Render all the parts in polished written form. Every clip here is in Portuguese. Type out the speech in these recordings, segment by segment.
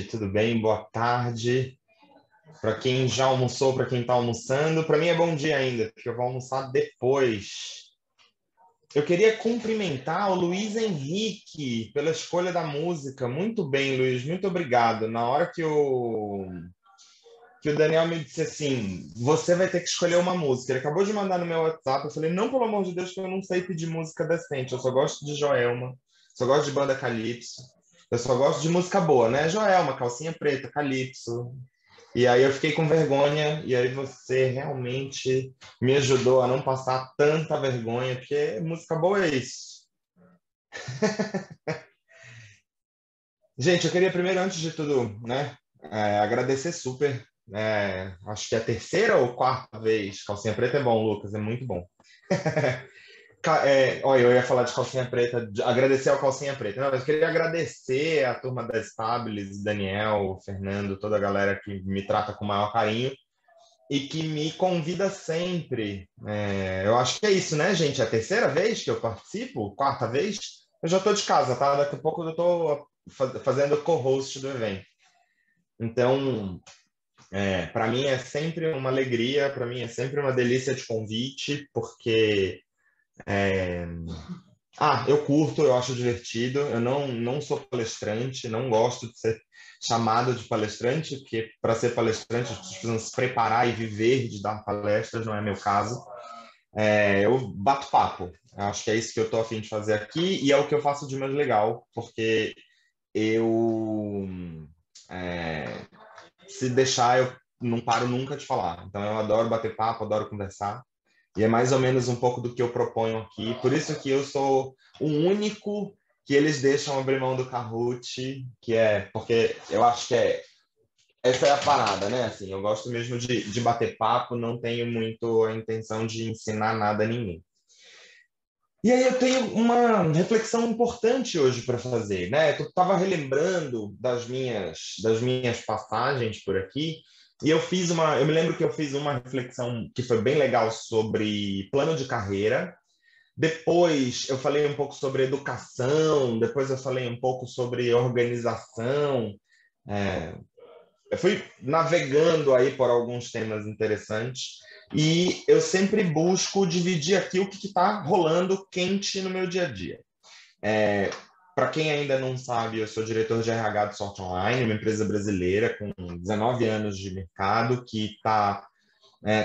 noite, tudo bem? Boa tarde. Para quem já almoçou, para quem está almoçando, para mim é bom dia ainda, porque eu vou almoçar depois. Eu queria cumprimentar o Luiz Henrique pela escolha da música. Muito bem, Luiz, muito obrigado. Na hora que o Daniel me disse assim, você vai ter que escolher uma música. Ele acabou de mandar no meu WhatsApp. Eu falei, não, pelo amor de Deus, que eu não sei pedir música decente. Eu só gosto de Joelma, só gosto de banda Calypso. Eu só gosto de música boa, né? Joelma, Calcinha Preta, Calypso. E aí eu fiquei com vergonha, e aí você realmente me ajudou a não passar tanta vergonha, porque música boa é isso. Gente, eu queria primeiro, antes de tudo, né, agradecer super. Acho que é a terceira ou quarta vez. Calcinha Preta é bom, Lucas, é muito bom. Olha, eu ia falar de Calcinha Preta, agradecer ao Calcinha Preta. Não, eu queria agradecer a turma da Stabilis, Daniel, Fernando, toda a galera que me trata com o maior carinho e que me convida sempre. Eu acho que é isso, né, gente? É a terceira vez que eu participo, quarta vez. Eu já estou de casa, tá? Daqui a pouco eu estou fazendo co-host do evento. Então, para mim é sempre uma alegria, para mim é sempre uma delícia de convite, porque eu curto, eu acho divertido. Eu não sou palestrante, não gosto de ser chamado de palestrante, porque para ser palestrante as pessoas precisam se preparar e viver de dar palestras, não é meu caso. Eu bato papo. Eu acho que é isso que eu estou a fim de fazer aqui e é o que eu faço de mais legal, porque eu, é, se deixar, eu não paro nunca de falar. Então eu adoro bater papo, adoro conversar. E é mais ou menos um pouco do que eu proponho aqui. Por isso que eu sou o único que eles deixam abrir mão do Kahoot, que é porque eu acho que essa é a parada, né? Assim, eu gosto mesmo de bater papo, não tenho muito a intenção de ensinar nada a ninguém. E aí eu tenho uma reflexão importante hoje para fazer, né? Eu estava relembrando das minhas passagens por aqui e eu me lembro que eu fiz uma reflexão que foi bem legal sobre plano de carreira. Depois eu falei um pouco sobre educação, depois eu falei um pouco sobre organização. É, eu fui navegando aí por alguns temas interessantes e eu sempre busco dividir aqui o que está rolando quente no meu dia a dia. É, Para quem ainda não sabe, eu sou diretor de RH do Sorte Online, uma empresa brasileira com 19 anos de mercado que está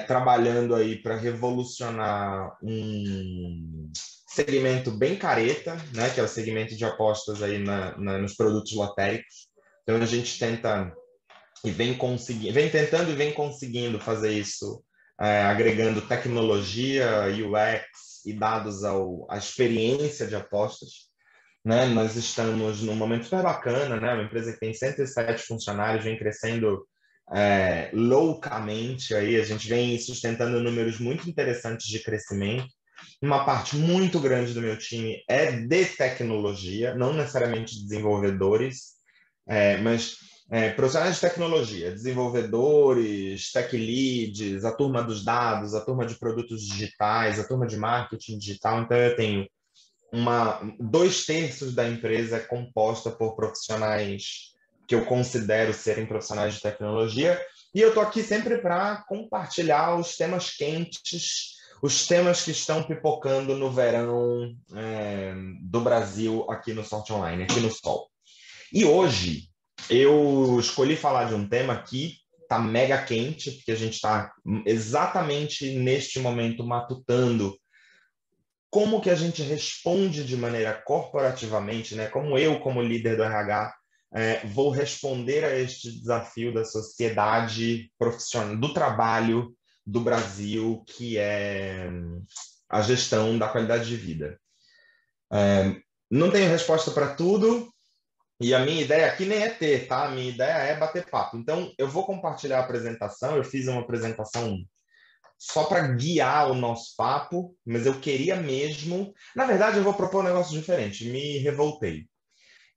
trabalhando aí para revolucionar um segmento bem careta, né, que é o segmento de apostas aí nos produtos lotéricos. Então a gente tenta e vem tentando e vem conseguindo fazer isso, agregando tecnologia, UX e dados à experiência de apostas. Né? Nós estamos num momento super bacana, né? Uma empresa que tem 107 funcionários, vem crescendo loucamente aí, a gente vem sustentando números muito interessantes de crescimento. Uma parte muito grande do meu time é de tecnologia, não necessariamente desenvolvedores, mas profissionais de tecnologia, desenvolvedores, tech leads, a turma dos dados, a turma de produtos digitais, a turma de marketing digital. Então, eu tenho 2/3 da empresa é composta por profissionais que eu considero serem profissionais de tecnologia, e eu estou aqui sempre para compartilhar os temas quentes, os temas que estão pipocando no verão do Brasil aqui no Sorte Online, aqui no Sol. E hoje eu escolhi falar de um tema que está mega quente, porque a gente está exatamente neste momento matutando como que a gente responde de maneira corporativamente, né? Como eu, como líder do RH, vou responder a este desafio da sociedade profissional, do trabalho do Brasil, que é a gestão da qualidade de vida. Não tenho resposta para tudo, e a minha ideia aqui nem é ter, tá? A minha ideia é bater papo. Então, eu vou compartilhar a apresentação. Eu fiz uma apresentação só para guiar o nosso papo, mas eu queria mesmo. Na verdade, eu vou propor um negócio diferente. Me revoltei.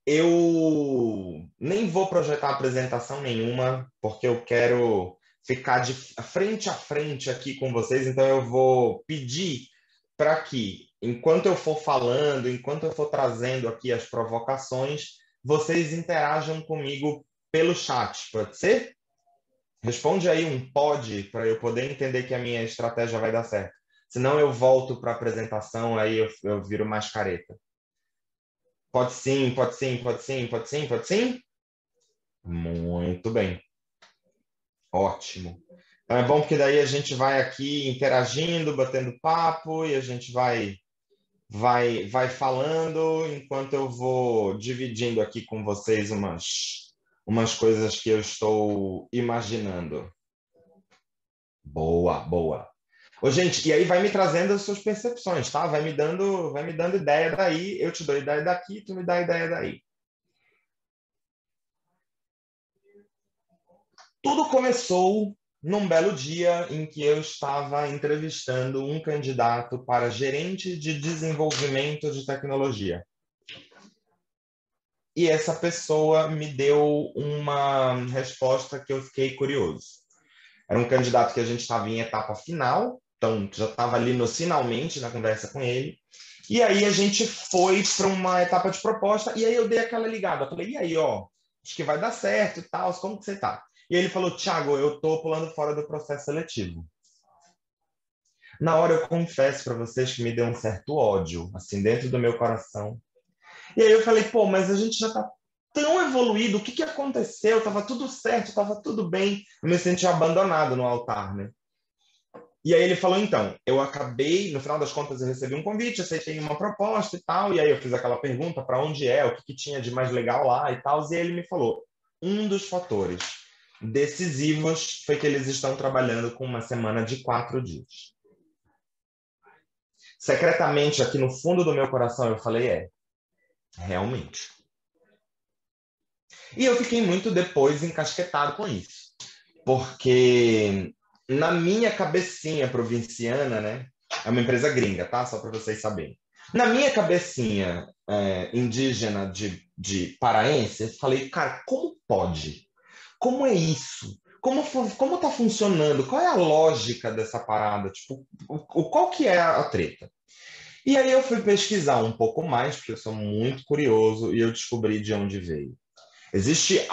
Eu nem vou projetar apresentação nenhuma, porque eu quero ficar de frente a frente aqui com vocês. Então, eu vou pedir para que, enquanto eu for falando, enquanto eu for trazendo aqui as provocações, vocês interajam comigo pelo chat, pode ser? Responde aí um pode, para eu poder entender que a minha estratégia vai dar certo. Senão eu volto para a apresentação, aí eu viro mais careta. Pode sim, pode sim, pode sim, pode sim, pode sim? Muito bem. Ótimo. Então é bom porque daí a gente vai aqui interagindo, batendo papo e a gente vai falando enquanto eu vou dividindo aqui com vocês umas coisas que eu estou imaginando. Boa, boa. Ô, gente, e aí vai me trazendo as suas percepções, tá? Vai me dando ideia daí, eu te dou ideia daqui, tu me dá ideia daí. Tudo começou num belo dia em que eu estava entrevistando um candidato para gerente de desenvolvimento de tecnologia. E essa pessoa me deu uma resposta que eu fiquei curioso. Era um candidato que a gente estava em etapa final, então já estava ali no finalmente na conversa com ele. E aí a gente foi para uma etapa de proposta, e aí eu dei aquela ligada. Eu falei, e aí, ó, acho que vai dar certo e tal, como que você tá? E ele falou, Thiago, eu tô pulando fora do processo seletivo. Na hora eu confesso para vocês que me deu um certo ódio, assim, dentro do meu coração. E aí eu falei, pô, mas a gente já tá tão evoluído, o que que aconteceu? Tava tudo certo, tava tudo bem. Eu me senti abandonado no altar, né? E aí ele falou, então, eu acabei, no final das contas eu recebi um convite, aceitei uma proposta e tal, e aí eu fiz aquela pergunta para onde é, o que que tinha de mais legal lá e tal, e ele me falou, um dos fatores decisivos foi que eles estão trabalhando com uma semana de 4 dias. Secretamente, aqui no fundo do meu coração, eu falei, realmente. E eu fiquei muito depois encasquetado com isso, porque na minha cabecinha provinciana, né? É uma empresa gringa, tá? Só para vocês saberem. Na minha cabecinha indígena de paraense, eu falei, cara, como pode? Como é isso? Como tá funcionando? Qual é a lógica dessa parada? Tipo, qual que é a treta? E aí eu fui pesquisar um pouco mais, porque eu sou muito curioso, e eu descobri de onde veio. Existem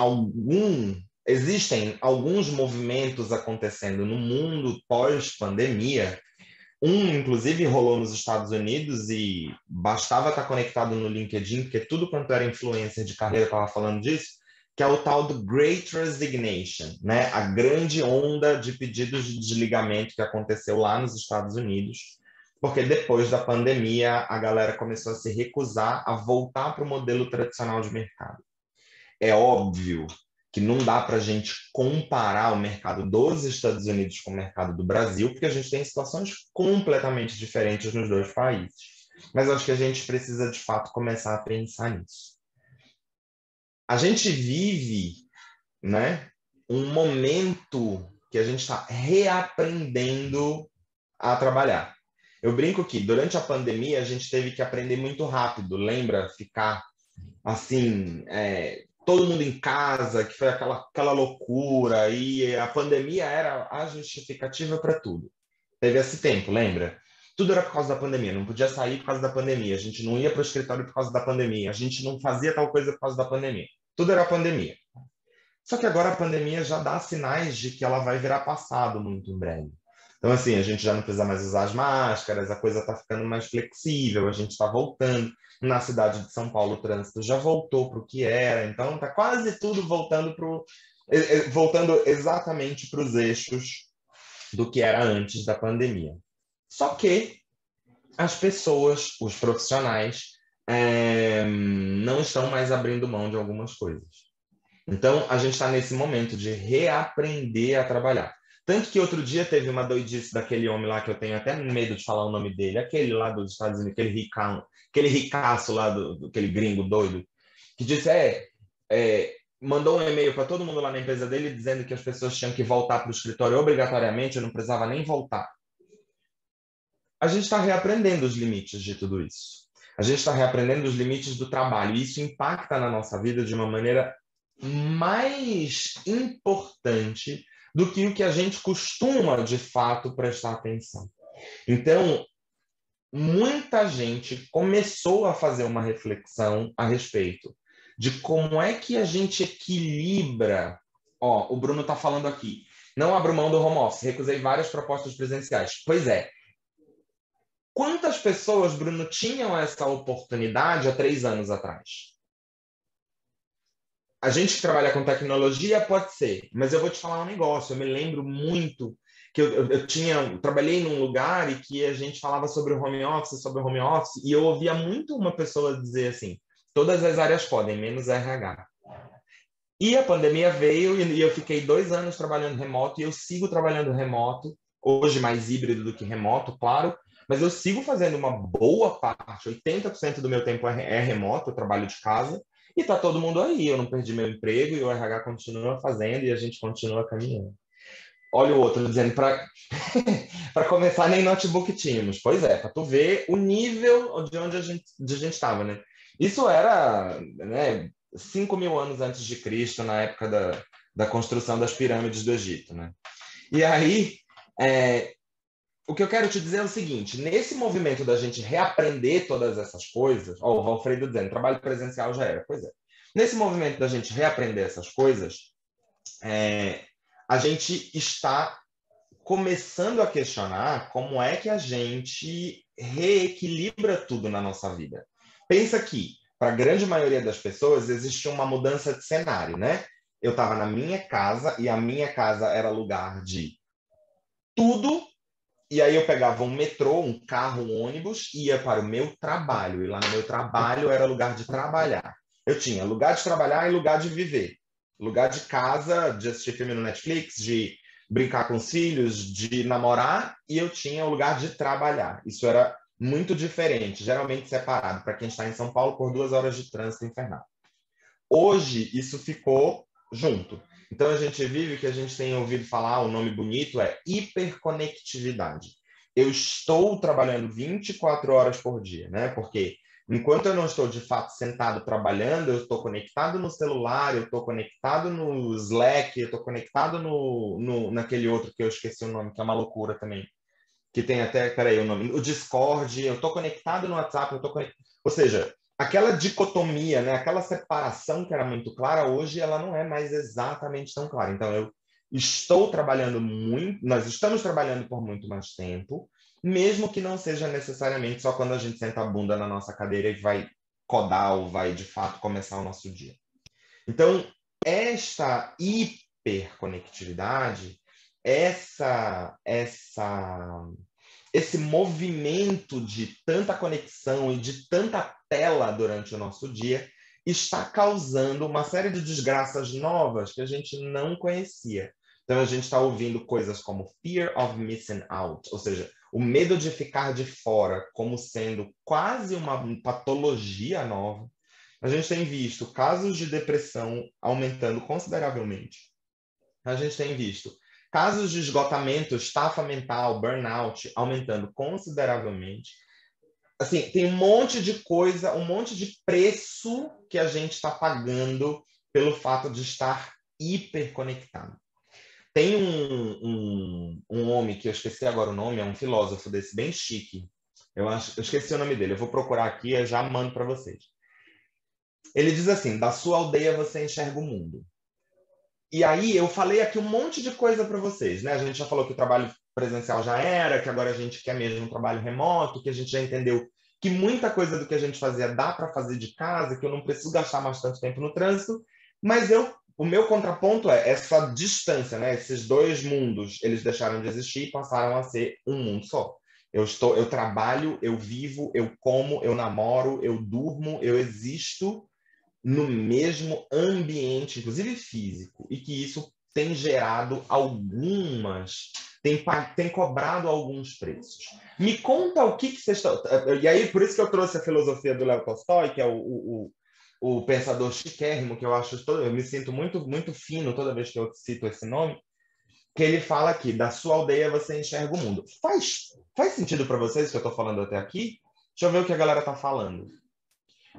alguns movimentos acontecendo no mundo pós-pandemia. Inclusive, rolou nos Estados Unidos e bastava estar conectado no LinkedIn, porque tudo quanto era influencer de carreira estava falando disso, que é o tal do Great Resignation, né? A grande onda de pedidos de desligamento que aconteceu lá nos Estados Unidos, porque depois da pandemia a galera começou a se recusar a voltar para o modelo tradicional de mercado. É óbvio que não dá para a gente comparar o mercado dos Estados Unidos com o mercado do Brasil, porque a gente tem situações completamente diferentes nos dois países. Mas acho que a gente precisa, de fato, começar a pensar nisso. A gente vive, né, um momento que a gente está reaprendendo a trabalhar. Eu brinco que durante a pandemia a gente teve que aprender muito rápido, lembra? Ficar assim, todo mundo em casa, que foi aquela loucura, e a pandemia era a justificativa para tudo. Teve esse tempo, lembra? Tudo era por causa da pandemia, não podia sair por causa da pandemia, a gente não ia para o escritório por causa da pandemia, a gente não fazia tal coisa por causa da pandemia. Tudo era pandemia. Só que agora a pandemia já dá sinais de que ela vai virar passado muito em breve. Então, assim, a gente já não precisa mais usar as máscaras, a coisa está ficando mais flexível, a gente está voltando. Na cidade de São Paulo, o trânsito já voltou para o que era, então está quase tudo voltando exatamente para os eixos do que era antes da pandemia. Só que as pessoas, os profissionais, não estão mais abrindo mão de algumas coisas. Então, a gente está nesse momento de reaprender a trabalhar. Tanto que outro dia teve uma doidice daquele homem lá, que eu tenho até medo de falar o nome dele, aquele lá dos Estados Unidos, aquele ricaço lá, aquele gringo doido, que disse, mandou um e-mail para todo mundo lá na empresa dele, dizendo que as pessoas tinham que voltar para o escritório obrigatoriamente, eu não precisava nem voltar. A gente está reaprendendo os limites de tudo isso. A gente está reaprendendo os limites do trabalho, e isso impacta na nossa vida de uma maneira mais importante do que o que a gente costuma, de fato, prestar atenção. Então, muita gente começou a fazer uma reflexão a respeito de como é que a gente equilibra. Ó, o Bruno está falando aqui. Não abro mão do home office, recusei várias propostas presenciais. Pois é. Quantas pessoas, Bruno, tinham essa oportunidade há 3 anos atrás? A gente que trabalha com tecnologia pode ser, mas eu vou te falar um negócio. Eu me lembro muito que eu trabalhei num lugar e que a gente falava sobre o home office, e eu ouvia muito uma pessoa dizer assim: todas as áreas podem, menos RH. E a pandemia veio e eu fiquei 2 anos trabalhando remoto e eu sigo trabalhando remoto, hoje mais híbrido do que remoto, claro, mas eu sigo fazendo uma boa parte, 80% do meu tempo é remoto, eu trabalho de casa, e tá todo mundo aí, eu não perdi meu emprego e o RH continua fazendo e a gente continua caminhando. Olha o outro dizendo, para para começar, nem notebook tínhamos. Pois é, para tu ver o nível de onde a gente estava, né? Isso era, né, 5.000 anos antes de Cristo, na época da construção das pirâmides do Egito, né? E aí, o que eu quero te dizer é o seguinte: nesse movimento da gente reaprender todas essas coisas, ó, o Valfredo dizendo, trabalho presencial já era, pois é. Nesse movimento da gente reaprender essas coisas, a gente está começando a questionar como é que a gente reequilibra tudo na nossa vida. Pensa que, para a grande maioria das pessoas, existe uma mudança de cenário, né? Eu estava na minha casa e a minha casa era lugar de tudo, e aí eu pegava um metrô, um carro, um ônibus, e ia para o meu trabalho, e lá no meu trabalho era lugar de trabalhar. Eu tinha lugar de trabalhar e lugar de viver. Lugar de casa, de assistir filme no Netflix, de brincar com os filhos, de namorar, e eu tinha o lugar de trabalhar. Isso era muito diferente, geralmente separado, para quem está em São Paulo, por 2 horas de trânsito infernal. Hoje, isso ficou junto. Então, a gente vive o que a gente tem ouvido falar, o nome bonito é hiperconectividade. Eu estou trabalhando 24 horas por dia, né? Porque enquanto eu não estou de fato sentado trabalhando, eu estou conectado no celular, eu estou conectado no Slack, eu estou conectado naquele outro que eu esqueci o nome, que é uma loucura também, que tem até, peraí, o nome, o Discord, eu estou conectado no WhatsApp, eu estou conectado. Ou seja, aquela dicotomia, né, aquela separação que era muito clara, hoje ela não é mais exatamente tão clara. Então, eu estou trabalhando muito, nós estamos trabalhando por muito mais tempo, mesmo que não seja necessariamente só quando a gente senta a bunda na nossa cadeira e vai codar ou vai, de fato, começar o nosso dia. Então, esta hiperconectividade, esse movimento de tanta conexão e de tanta tela durante o nosso dia está causando uma série de desgraças novas que a gente não conhecia. Então, a gente está ouvindo coisas como fear of missing out, ou seja, o medo de ficar de fora como sendo quase uma patologia nova. A gente tem visto casos de depressão aumentando consideravelmente. A gente tem visto casos de esgotamento, estafa mental, burnout aumentando consideravelmente. Assim, tem um monte de coisa, um monte de preço que a gente está pagando pelo fato de estar hiperconectado. Tem um homem que eu esqueci agora o nome, é um filósofo desse bem chique. Eu esqueci o nome dele, eu vou procurar aqui e já mando para vocês. Ele diz assim: da sua aldeia você enxerga o mundo. E aí eu falei aqui um monte de coisa para vocês, né? A gente já falou que o trabalho presencial já era, que agora a gente quer mesmo um trabalho remoto, que a gente já entendeu que muita coisa do que a gente fazia dá para fazer de casa, que eu não preciso gastar mais tanto tempo no trânsito, mas o meu contraponto é essa distância, né? Esses dois mundos, eles deixaram de existir e passaram a ser um mundo só. Eu trabalho, eu vivo, eu como, eu namoro, eu durmo, eu existo no mesmo ambiente, inclusive físico, e que isso tem gerado tem cobrado alguns preços. Me conta o que vocês estão. E aí, por isso que eu trouxe a filosofia do Léo Tolstói, que é o pensador chiquérrimo, que eu acho. Eu me sinto muito, muito fino toda vez que eu cito esse nome, que ele fala aqui: da sua aldeia você enxerga o mundo. Faz sentido para vocês o que eu estou falando até aqui? Deixa eu ver o que a galera está falando.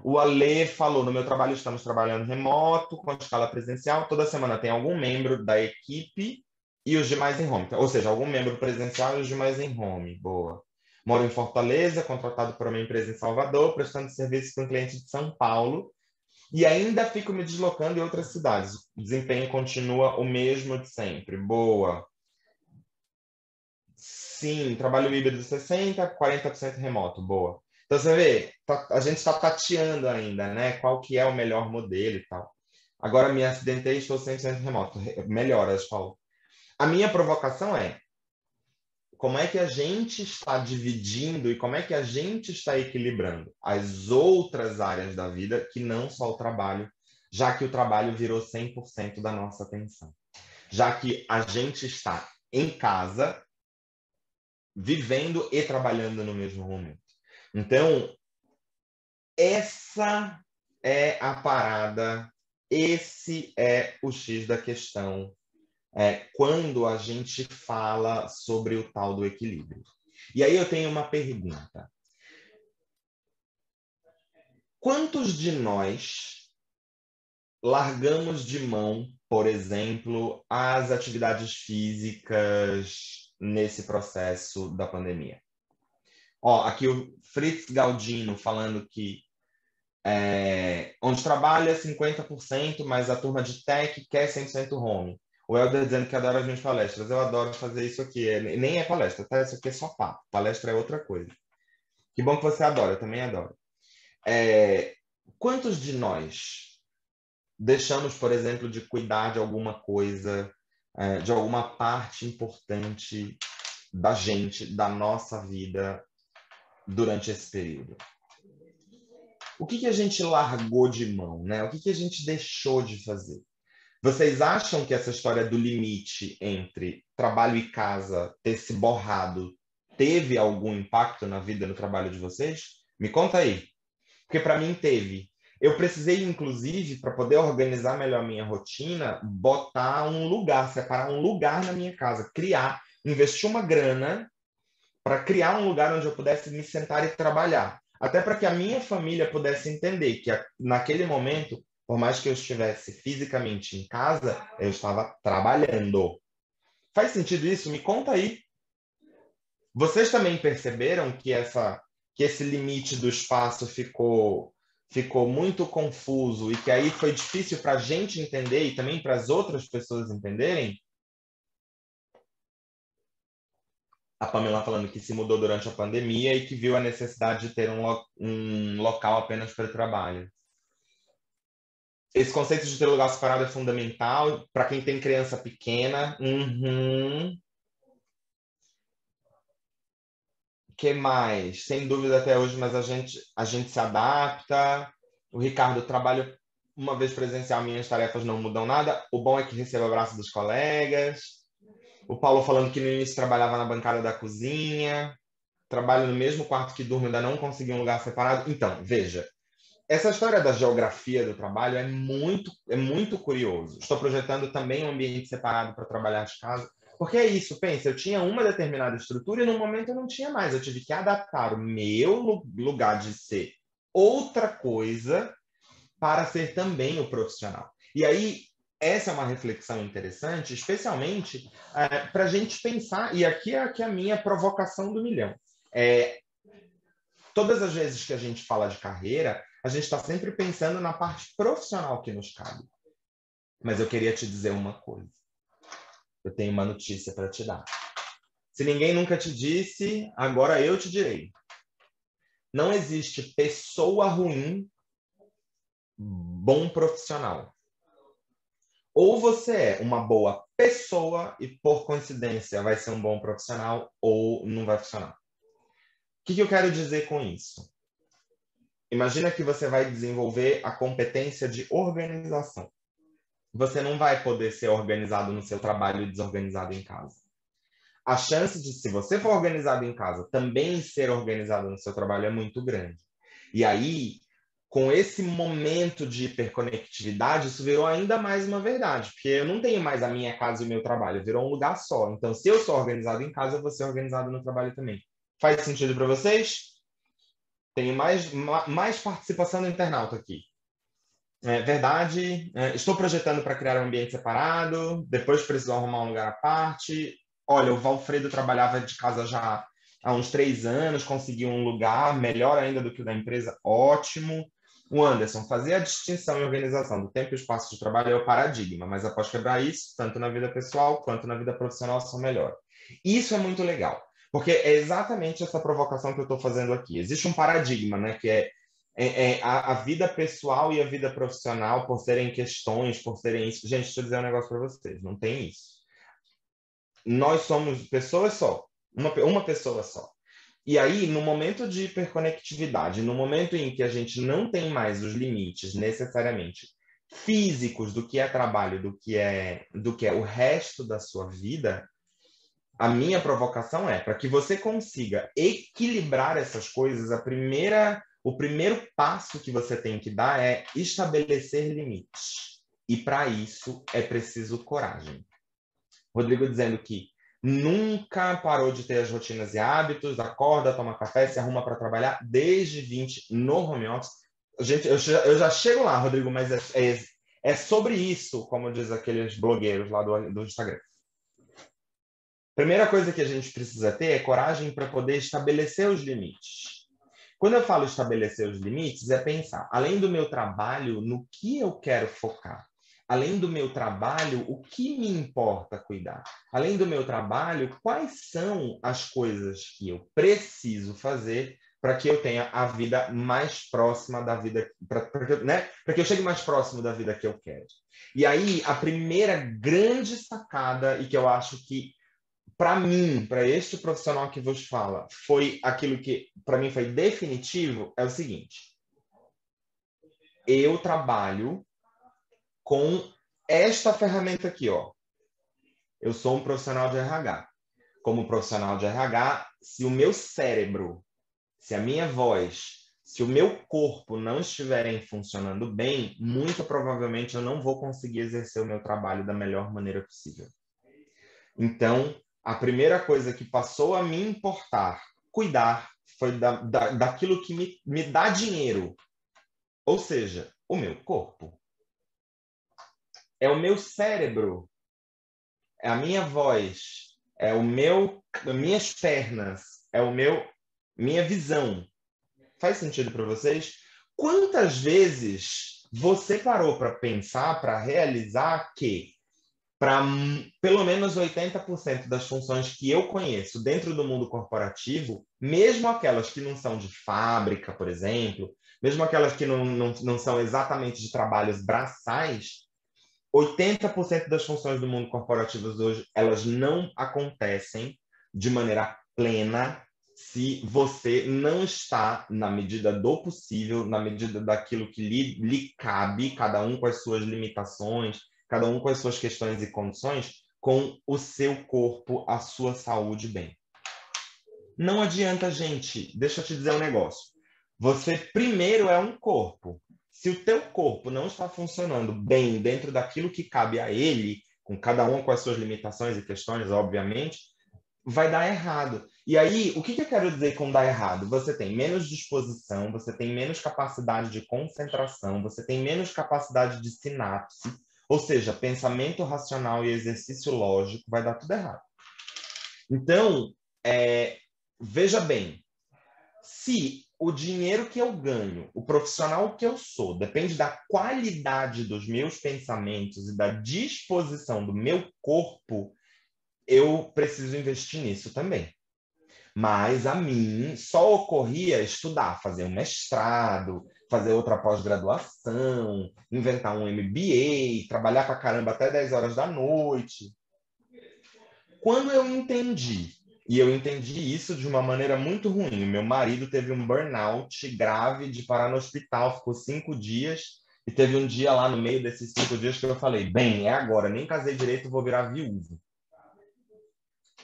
O Ale falou: no meu trabalho estamos trabalhando remoto, com escala presencial. Toda semana tem algum membro da equipe e os demais em home. Ou seja, algum membro presencial e os demais em home. Boa. Moro em Fortaleza, contratado por uma empresa em Salvador, prestando serviço para um cliente de São Paulo. E ainda fico me deslocando em outras cidades. O desempenho continua o mesmo de sempre. Boa. Sim, trabalho híbrido 60, 40% remoto. Boa. Então você vê, a gente está tateando ainda, né? Qual que é o melhor modelo e tal. Agora me acidentei e estou 100% remoto. Melhoras, Paulo. A minha provocação é como é que a gente está dividindo e como é que a gente está equilibrando as outras áreas da vida que não só o trabalho, já que o trabalho virou 100% da nossa atenção. Já que a gente está em casa, vivendo e trabalhando no mesmo momento. Então, essa é a parada, esse é o X da questão quando a gente fala sobre o tal do equilíbrio. E aí eu tenho uma pergunta. Quantos de nós largamos de mão, por exemplo, as atividades físicas nesse processo da pandemia? Ó, aqui o Fritz Galdino falando que onde trabalha 50%, mas a turma de tech quer 100% home. O Helder dizendo que adora as minhas palestras. Eu adoro fazer isso aqui. Nem é palestra, tá? Isso aqui é só papo. Palestra é outra coisa. Que bom que você adora, eu também adoro. Quantos de nós deixamos, por exemplo, de cuidar de alguma coisa, de alguma parte importante da gente, da nossa vida, durante esse período? O que a gente largou de mão, né? O que a gente deixou de fazer? Vocês acham que essa história do limite entre trabalho e casa ter se borrado teve algum impacto na vida, no trabalho de vocês? Me conta aí. Porque para mim teve. Eu precisei, inclusive, para poder organizar melhor a minha rotina, botar um lugar, separar um lugar na minha casa, criar, investir uma grana para criar um lugar onde eu pudesse me sentar e trabalhar. Até para que a minha família pudesse entender que naquele momento, por mais que eu estivesse fisicamente em casa, eu estava trabalhando. Faz sentido isso? Me conta aí. Vocês também perceberam que esse limite do espaço ficou muito confuso e que aí foi difícil para a gente entender e também para as outras pessoas entenderem? A Pamela falando que se mudou durante a pandemia e que viu a necessidade de ter um local apenas para trabalho. Esse conceito de ter lugar separado é fundamental para quem tem criança pequena. Que mais? Sem dúvida até hoje, mas a gente se adapta. O Ricardo trabalha uma vez presencial, minhas tarefas não mudam nada. O bom é que recebo abraço dos colegas. O Paulo falando que no início trabalhava na bancada da cozinha. Trabalho no mesmo quarto que durmo, ainda não consegui um lugar separado. Então, veja, essa história da geografia do trabalho é muito curioso. Estou projetando também um ambiente separado para trabalhar de casa, porque é isso, pensa, eu tinha uma determinada estrutura e no momento eu não tinha mais. Eu tive que adaptar o meu lugar de ser outra coisa para ser também o profissional. E aí, essa é uma reflexão interessante, especialmente para a gente pensar, e aqui é a minha provocação do milhão. Todas as vezes que a gente fala de carreira, a gente está sempre pensando na parte profissional que nos cabe. Mas eu queria te dizer uma coisa. Eu tenho uma notícia para te dar. Se ninguém nunca te disse, agora eu te direi. Não existe pessoa ruim, bom profissional. Ou você é uma boa pessoa e, por coincidência, vai ser um bom profissional, ou não vai funcionar. O que eu quero dizer com isso? Imagina que você vai desenvolver a competência de organização. Você não vai poder ser organizado no seu trabalho e desorganizado em casa. A chance de, se você for organizado em casa, também ser organizado no seu trabalho é muito grande. E aí, com esse momento de hiperconectividade, isso virou ainda mais uma verdade, porque eu não tenho mais a minha casa e o meu trabalho, virou um lugar só. Então, se eu sou organizado em casa, eu vou ser organizado no trabalho também. Faz sentido para vocês? Tenho mais participação do internauta aqui. Verdade. Estou projetando para criar um ambiente separado. Depois precisou arrumar um lugar à parte. Olha, o Valfredo trabalhava de casa já há uns 3 anos, conseguiu um lugar melhor ainda do que o da empresa. Ótimo. O Anderson, fazer a distinção e organização do tempo e espaço de trabalho é o paradigma, mas após quebrar isso, tanto na vida pessoal quanto na vida profissional são melhor. Isso é muito legal, porque é exatamente essa provocação que eu estou fazendo aqui. Existe um paradigma, né, que é a vida pessoal e a vida profissional, por serem questões, por serem isso. Gente, deixa eu dizer um negócio para vocês, não tem isso. Nós somos pessoas só, uma pessoa só. E aí, no momento de hiperconectividade, no momento em que a gente não tem mais os limites necessariamente físicos do que é trabalho, do que é o resto da sua vida, a minha provocação é para que você consiga equilibrar essas coisas, o primeiro passo que você tem que dar é estabelecer limites. E para isso é preciso coragem. Rodrigo dizendo que nunca parou de ter as rotinas e hábitos, acorda, toma café, se arruma para trabalhar desde 20 no home office. Gente, eu já chego lá, Rodrigo, mas é sobre isso, como diz aqueles blogueiros lá do Instagram. Primeira coisa que a gente precisa ter é coragem para poder estabelecer os limites. Quando eu falo estabelecer os limites, é pensar, além do meu trabalho, no que eu quero focar. Além do meu trabalho, o que me importa cuidar? Além do meu trabalho, quais são as coisas que eu preciso fazer para que eu tenha a vida mais próxima da vida, para que eu chegue mais próximo da vida que eu quero. E aí, a primeira grande sacada, e que eu acho que para mim, para este profissional que vos fala, foi aquilo que para mim foi definitivo, é o seguinte: eu trabalho com esta ferramenta aqui, ó. Eu sou um profissional de RH. Como profissional de RH, se o meu cérebro, se a minha voz, se o meu corpo não estiverem funcionando bem, muito provavelmente eu não vou conseguir exercer o meu trabalho da melhor maneira possível. Então, a primeira coisa que passou a me importar, cuidar, foi daquilo que me dá dinheiro. Ou seja, o meu corpo. É o meu cérebro, é a minha voz, é minhas pernas, é minha visão. Faz sentido para vocês? Quantas vezes você parou para pensar, para realizar que para pelo menos 80% das funções que eu conheço dentro do mundo corporativo, mesmo aquelas que não são de fábrica, por exemplo, mesmo aquelas que não são exatamente de trabalhos braçais, 80% das funções do mundo corporativo hoje, elas não acontecem de maneira plena se você não está, na medida do possível, na medida daquilo que lhe cabe, cada um com as suas limitações, cada um com as suas questões e condições, com o seu corpo, a sua saúde bem. Não adianta, gente. Deixa eu te dizer um negócio. Você primeiro é um corpo. Se o teu corpo não está funcionando bem dentro daquilo que cabe a ele, com cada um com as suas limitações e questões, obviamente, vai dar errado. E aí, o que eu quero dizer com dar errado? Você tem menos disposição, você tem menos capacidade de concentração, você tem menos capacidade de sinapse, ou seja, pensamento racional e exercício lógico, vai dar tudo errado. Então, veja bem, se o dinheiro que eu ganho, o profissional que eu sou, depende da qualidade dos meus pensamentos e da disposição do meu corpo, eu preciso investir nisso também. Mas a mim só ocorria estudar, fazer um mestrado, fazer outra pós-graduação, inventar um MBA, trabalhar pra caramba até 10 horas da noite. Quando eu entendi, e eu entendi isso de uma maneira muito ruim, meu marido teve um burnout grave de parar no hospital, ficou 5 dias, e teve um dia lá no meio desses 5 dias que eu falei, bem, é agora, nem casei direito, vou virar viúvo.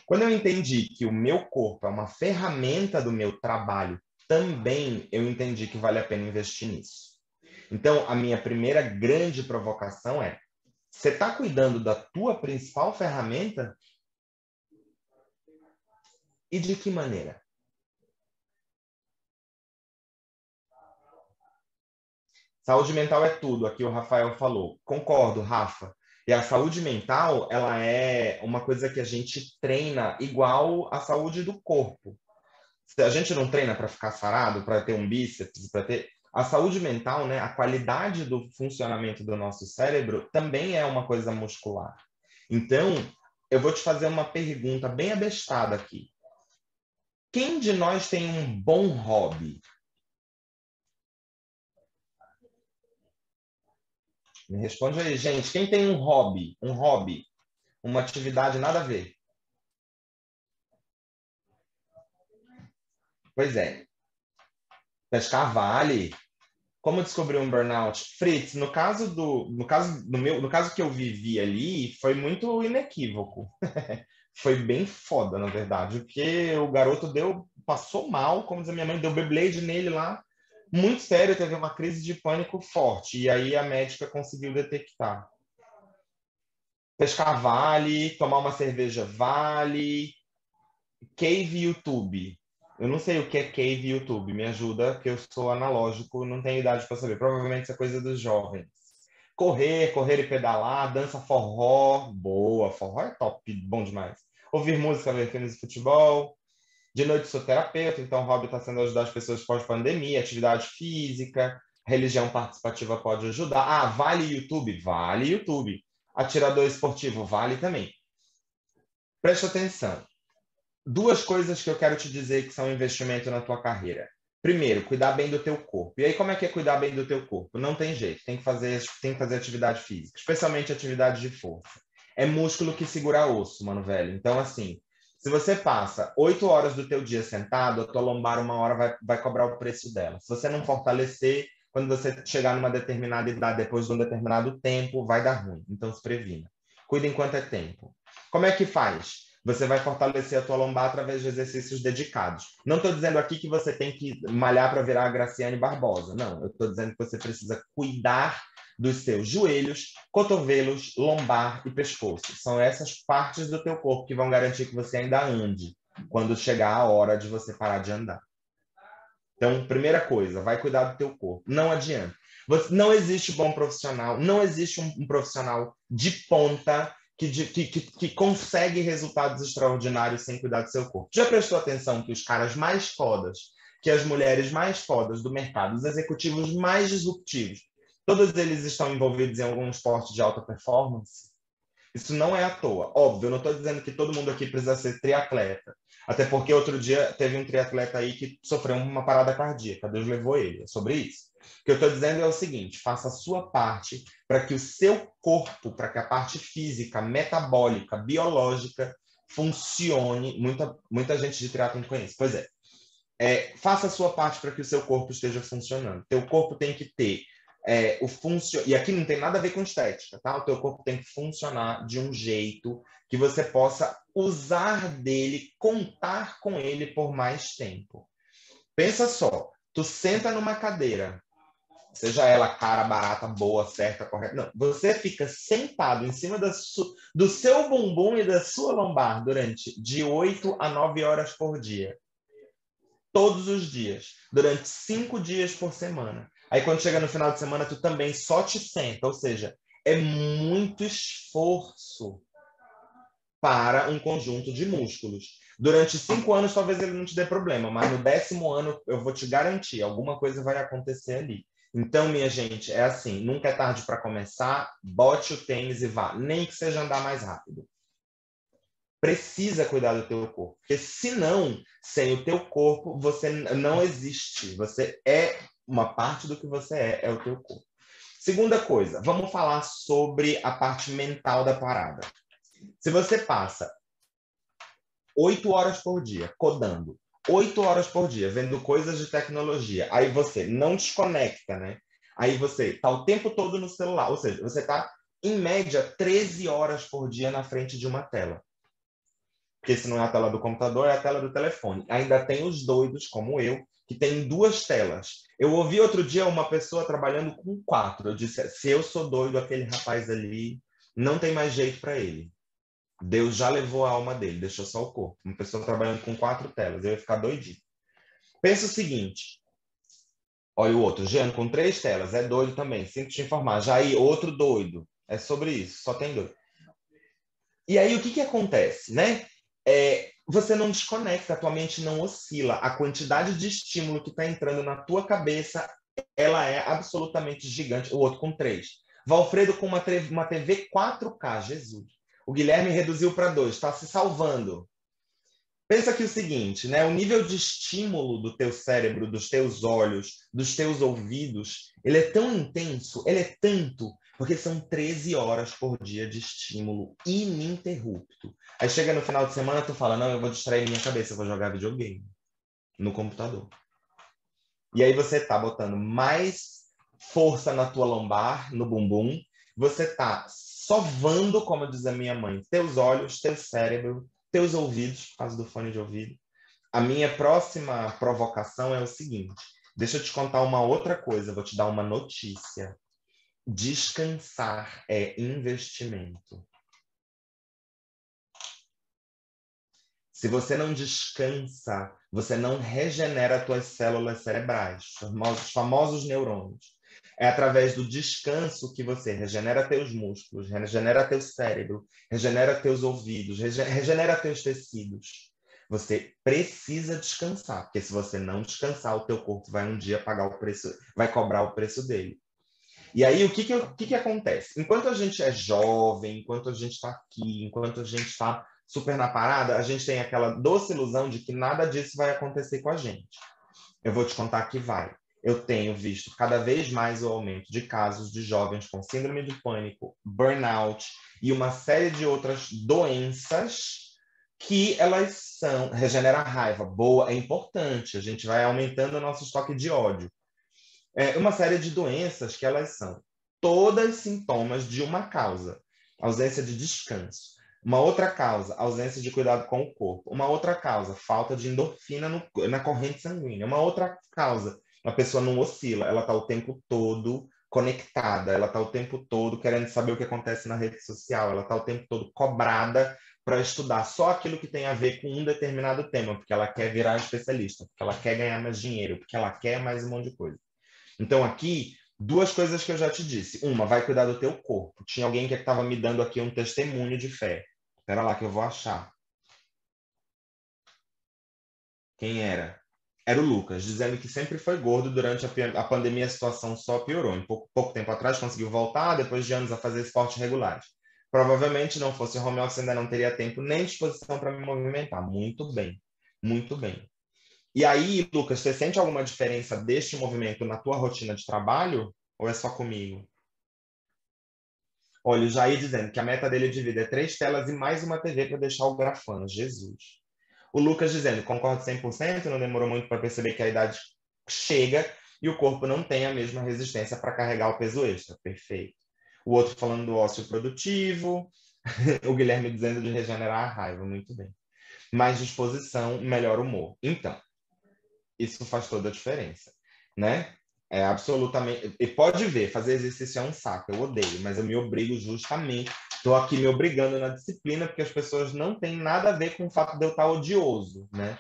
Quando eu entendi que o meu corpo é uma ferramenta do meu trabalho, também eu entendi que vale a pena investir nisso. Então, a minha primeira grande provocação é: você está cuidando da tua principal ferramenta? E de que maneira? Saúde mental é tudo, aqui o Rafael falou. Concordo, Rafa. E a saúde mental, ela é uma coisa que a gente treina igual a saúde do corpo. Se a gente não treina para ficar sarado, para ter um bíceps, para ter... A saúde mental, né, a qualidade do funcionamento do nosso cérebro também é uma coisa muscular. Então, eu vou te fazer uma pergunta bem abestada aqui. Quem de nós tem um bom hobby? Me responde aí, gente. Quem tem um hobby? Um hobby? Uma atividade nada a ver? Pois é. Pescar vale. Como descobrir um burnout? Fritz, no caso que eu vivi ali, foi muito inequívoco. Foi bem foda, na verdade, porque o garoto passou mal, como diz a minha mãe, deu Beyblade nele lá, muito sério, teve uma crise de pânico forte, e aí a médica conseguiu detectar. Pescar vale, tomar uma cerveja vale, Cave YouTube. Eu não sei o que é Cave YouTube, me ajuda, que eu sou analógico, não tenho idade para saber. Provavelmente isso é coisa dos jovens. Correr e pedalar, dança forró, boa, forró é top, bom demais. Ouvir música, ver filmes de futebol. De noite sou terapeuta, então o hobby está sendo ajudar as pessoas pós-pandemia, atividade física, religião participativa pode ajudar. Ah, vale YouTube? Vale YouTube. Atirador esportivo? Vale também. Preste atenção. Duas coisas que eu quero te dizer que são investimento na tua carreira. Primeiro, cuidar bem do teu corpo. E aí, como é que é cuidar bem do teu corpo? Não tem jeito, tem que fazer atividade física, especialmente atividade de força. É músculo que segura osso, mano, velho. Então, assim, se você passa 8 horas do teu dia sentado, a tua lombar uma hora vai cobrar o preço dela. Se você não fortalecer, quando você chegar numa determinada idade, depois de um determinado tempo, vai dar ruim. Então, se previna. Cuida enquanto é tempo. Como é que faz? Você vai fortalecer a tua lombar através de exercícios dedicados. Não estou dizendo aqui que você tem que malhar para virar a Graciane Barbosa. Não, eu estou dizendo que você precisa cuidar dos seus joelhos, cotovelos, lombar e pescoço. São essas partes do teu corpo que vão garantir que você ainda ande quando chegar a hora de você parar de andar. Então, primeira coisa, vai cuidar do teu corpo. Não adianta. Não existe bom profissional, não existe um profissional de ponta que consegue resultados extraordinários sem cuidar do seu corpo. Já prestou atenção que os caras mais fodas, que as mulheres mais fodas do mercado, os executivos mais disruptivos, todos eles estão envolvidos em algum esporte de alta performance? Isso não é à toa. Óbvio, eu não estou dizendo que todo mundo aqui precisa ser triatleta. Até porque outro dia teve um triatleta aí que sofreu uma parada cardíaca. Deus levou ele. É sobre isso. O que eu estou dizendo é o seguinte: faça a sua parte para que o seu corpo, para que a parte física, metabólica, biológica funcione. Muita gente de triatlon não conhece. Pois faça a sua parte para que o seu corpo esteja funcionando. Teu corpo tem que ter e aqui não tem nada a ver com estética, tá? O teu corpo tem que funcionar de um jeito que você possa usar dele, contar com ele por mais tempo. Pensa só, tu senta numa cadeira, seja ela cara, barata, boa, certa, correta, não, você fica sentado em cima do seu bumbum e da sua lombar durante de 8 a 9 horas por dia. Todos os dias, durante 5 dias por semana. Aí quando chega no final de semana, tu também só te senta, ou seja, é muito esforço para um conjunto de músculos. Durante 5 anos, talvez ele não te dê problema, mas no 10º ano, eu vou te garantir, alguma coisa vai acontecer ali. Então, minha gente, é assim, nunca é tarde para começar, bote o tênis e vá, nem que seja andar mais rápido. Precisa cuidar do teu corpo, porque senão, sem o teu corpo, você não existe. Você é uma parte do que você é o teu corpo. Segunda coisa, vamos falar sobre a parte mental da parada. Se você passa 8 horas por dia codando, 8 horas por dia vendo coisas de tecnologia, aí você não desconecta, né? Aí você está o tempo todo no celular, ou seja, você está, em média, 13 horas por dia na frente de uma tela. Porque se não é a tela do computador, é a tela do telefone. Ainda tem os doidos, como eu, que tem 2 telas. Eu ouvi outro dia uma pessoa trabalhando com 4. Eu disse, se eu sou doido, aquele rapaz ali, não tem mais jeito para ele. Deus já levou a alma dele, deixou só o corpo. Uma pessoa trabalhando com 4 telas, eu ia ficar doidinho. Pensa o seguinte, olha o outro, Jean, com 3 telas, é doido também, sinto te informar. Jair, outro doido, é sobre isso, só tem doido. E aí, o que acontece, né? Você não desconecta, a tua mente não oscila. A quantidade de estímulo que está entrando na tua cabeça ela é absolutamente gigante. O outro com 3. Valfredo com uma TV 4K, Jesus. O Guilherme reduziu para 2, está se salvando. Pensa aqui o seguinte, né? O nível de estímulo do teu cérebro, dos teus olhos, dos teus ouvidos, ele é tão intenso, ele é tanto, porque são 13 horas por dia de estímulo ininterrupto. Aí chega no final de semana, tu fala, não, eu vou distrair minha cabeça, eu vou jogar videogame no computador. E aí você tá botando mais força na tua lombar, no bumbum, você tá sovando, como diz a minha mãe, teus olhos, teu cérebro, teus ouvidos, por causa do fone de ouvido. A minha próxima provocação é o seguinte, deixa eu te contar uma outra coisa, vou te dar uma notícia. Descansar é investimento. Se você não descansa, você não regenera as tuas células cerebrais, os famosos neurônios. É através do descanso que você regenera teus músculos, regenera teu cérebro, regenera teus ouvidos, regenera teus tecidos. Você precisa descansar, porque se você não descansar, o teu corpo vai um dia pagar o preço, vai cobrar o preço dele. E aí, o que acontece? Enquanto a gente é jovem, enquanto a gente está aqui, enquanto a gente está super na parada, a gente tem aquela doce ilusão de que nada disso vai acontecer com a gente. Eu vou te contar que vai. Eu tenho visto cada vez mais o aumento de casos de jovens com síndrome de pânico, burnout e uma série de outras doenças que elas são... Regenera a raiva. Boa, é importante. A gente vai aumentando o nosso estoque de ódio. É uma série de doenças que elas são todas sintomas de uma causa, ausência de descanso. Uma outra causa, ausência de cuidado com o corpo. Uma outra causa, falta de endorfina na corrente sanguínea. Uma outra causa, a pessoa não oscila, ela está o tempo todo conectada, ela está o tempo todo querendo saber o que acontece na rede social, ela está o tempo todo cobrada para estudar só aquilo que tem a ver com um determinado tema, porque ela quer virar especialista, porque ela quer ganhar mais dinheiro, porque ela quer mais um monte de coisa. Então, aqui, duas coisas que eu já te disse. Uma, vai cuidar do teu corpo. Tinha alguém que estava me dando aqui um testemunho de fé. Espera lá que eu vou achar. Quem era? Era o Lucas, dizendo que sempre foi gordo durante a pandemia, a situação só piorou. Em pouco tempo atrás conseguiu voltar, depois de anos a fazer esportes regulares. Provavelmente, não fosse home office, ainda não teria tempo nem disposição para me movimentar. Muito bem, muito bem. E aí, Lucas, você sente alguma diferença deste movimento na tua rotina de trabalho? Ou é só comigo? Olha, o Jair dizendo que a meta dele de vida é 3 telas e mais uma TV para deixar o grafando. Jesus. O Lucas dizendo, concordo 100%, não demorou muito para perceber que a idade chega e o corpo não tem a mesma resistência para carregar o peso extra. Perfeito. O outro falando do ócio produtivo. O Guilherme dizendo de regenerar a raiva. Muito bem. Mais disposição, melhor humor. Então, isso faz toda a diferença, né? É absolutamente. E pode ver, fazer exercício é um saco, eu odeio, mas eu me obrigo justamente. Estou aqui me obrigando na disciplina, porque as pessoas não têm nada a ver com o fato de eu estar odioso, né?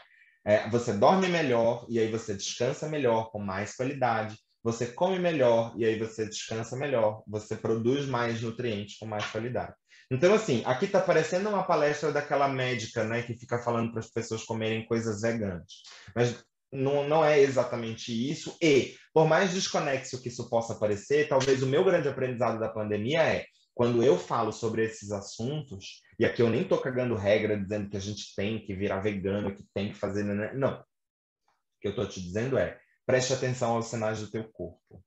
Você dorme melhor e aí você descansa melhor, com mais qualidade. Você come melhor e aí você descansa melhor. Você produz mais nutrientes com mais qualidade. Então, assim, aqui está parecendo uma palestra daquela médica, né, que fica falando para as pessoas comerem coisas veganas. Mas não é exatamente isso. E, por mais desconexo que isso possa parecer, talvez o meu grande aprendizado da pandemia é quando eu falo sobre esses assuntos, e aqui eu nem estou cagando regra dizendo que a gente tem que virar vegano, que tem que fazer... Não. O que eu estou te dizendo é, preste atenção aos sinais do teu corpo.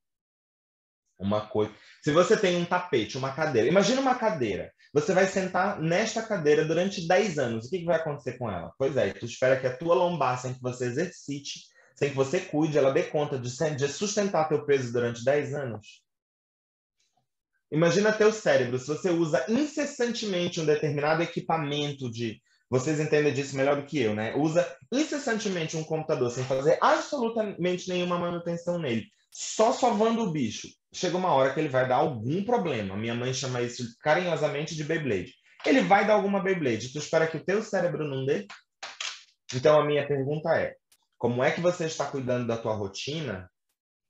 Uma coisa. Se você tem um tapete, uma cadeira, imagina uma cadeira. Você vai sentar nesta cadeira durante 10 anos. O que vai acontecer com ela? Pois é, tu espera que a tua lombar, sem que você exercite, sem que você cuide, ela dê conta de sustentar teu peso durante 10 anos. Imagina teu cérebro, se você usa incessantemente um determinado equipamento de... Vocês entendem disso melhor do que eu, né? Usa incessantemente um computador sem fazer absolutamente nenhuma manutenção nele, só sovando o bicho. Chega uma hora que ele vai dar algum problema. Minha mãe chama isso carinhosamente de Beyblade. Ele vai dar alguma Beyblade. Tu espera que o teu cérebro não dê? Então a minha pergunta é, como é que você está cuidando da tua rotina,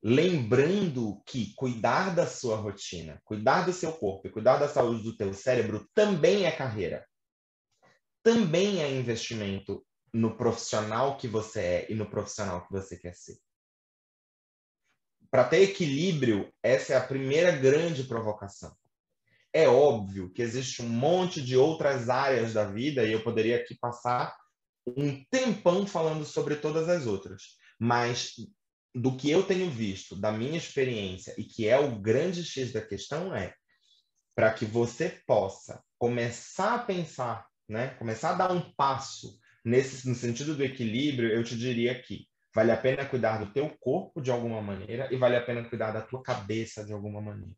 lembrando que cuidar da sua rotina, cuidar do seu corpo e cuidar da saúde do teu cérebro também é carreira. Também é investimento no profissional que você é e no profissional que você quer ser. para ter equilíbrio, essa é a primeira grande provocação. É óbvio que existe um monte de outras áreas da vida, e eu poderia aqui passar um tempão falando sobre todas as outras, mas do que eu tenho visto, da minha experiência, e que é o grande X da questão é, para que você possa começar a pensar, né? Começar a dar um passo no sentido do equilíbrio, eu te diria que vale a pena cuidar do teu corpo de alguma maneira e vale a pena cuidar da tua cabeça de alguma maneira.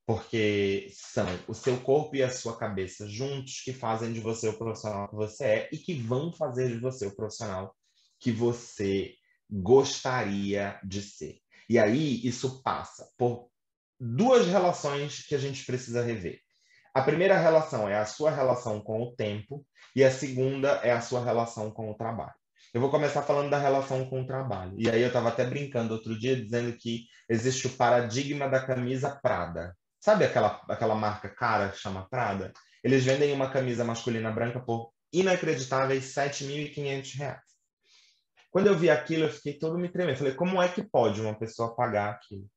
Porque são o seu corpo e a sua cabeça juntos que fazem de você o profissional que você é e que vão fazer de você o profissional que você gostaria de ser. E aí isso passa por duas relações que a gente precisa rever. A primeira relação é a sua relação com o tempo e a segunda é a sua relação com o trabalho. Eu vou começar falando da relação com o trabalho. E aí eu estava até brincando outro dia dizendo que existe o paradigma da camisa Prada. Sabe aquela marca cara que chama Prada? Eles vendem uma camisa masculina branca por inacreditáveis R$ 7.500. Quando eu vi aquilo, eu fiquei todo me tremendo. Falei, como é que pode uma pessoa pagar aquilo?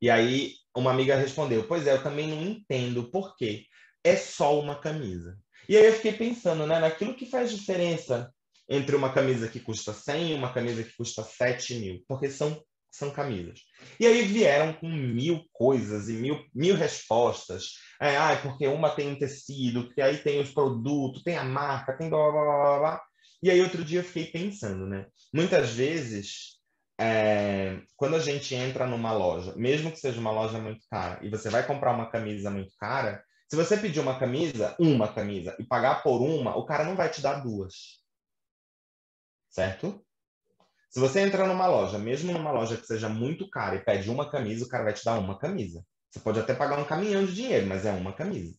E aí uma amiga respondeu, pois é, eu também não entendo por quê. É só uma camisa. E aí eu fiquei pensando, né, naquilo que faz diferença entre uma camisa que custa 100 e uma camisa que custa 7.000, porque são camisas. E aí vieram com mil coisas e mil respostas. Porque uma tem um tecido, que aí tem os produtos, tem a marca, tem blá, blá, blá, blá, blá. E aí outro dia eu fiquei pensando, né? Muitas vezes quando a gente entra numa loja, mesmo que seja uma loja muito cara, e você vai comprar uma camisa muito cara, se você pedir uma camisa, e pagar por uma, o cara não vai te dar duas. Certo? Se você entra numa loja, mesmo numa loja que seja muito cara, e pede uma camisa, o cara vai te dar uma camisa. Você pode até pagar um caminhão de dinheiro, mas é uma camisa.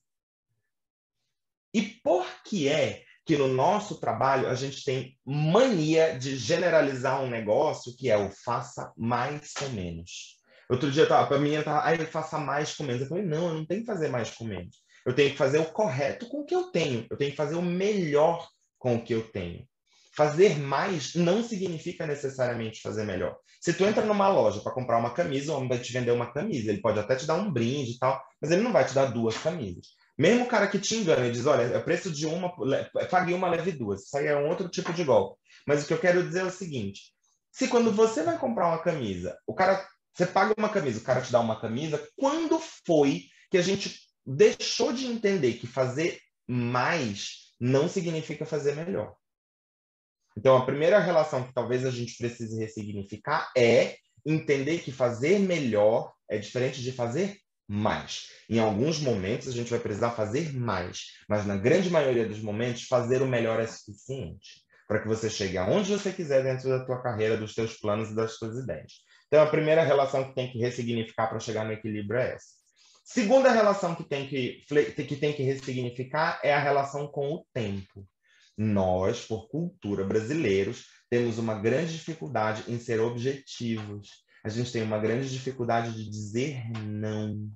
E por que é que no nosso trabalho a gente tem mania de generalizar um negócio que é o faça mais com menos? Outro dia, para mim, faça mais com menos. Eu falei, não, eu não tenho que fazer mais com menos. Eu tenho que fazer o correto com o que eu tenho. Eu tenho que fazer o melhor com o que eu tenho. Fazer mais não significa necessariamente fazer melhor. Se tu entra numa loja para comprar uma camisa, o homem vai te vender uma camisa. Ele pode até te dar um brinde e tal, mas ele não vai te dar duas camisas. Mesmo o cara que te engana e diz, olha, é o preço de uma, pague uma, leve duas. Isso aí é um outro tipo de golpe. Mas o que eu quero dizer é o seguinte, se quando você vai comprar uma camisa, você paga uma camisa, o cara te dá uma camisa, quando foi que a gente deixou de entender que fazer mais não significa fazer melhor? Então, a primeira relação que talvez a gente precise ressignificar é entender que fazer melhor é diferente de fazer mais. Em alguns momentos, a gente vai precisar fazer mais, mas na grande maioria dos momentos, fazer o melhor é suficiente para que você chegue aonde você quiser dentro da tua carreira, dos teus planos e das tuas ideias. Então, a primeira relação que tem que ressignificar para chegar no equilíbrio é essa. Segunda relação que tem que ressignificar é a relação com o tempo. Nós, por cultura, brasileiros, temos uma grande dificuldade em ser objetivos. A gente tem uma grande dificuldade de dizer não.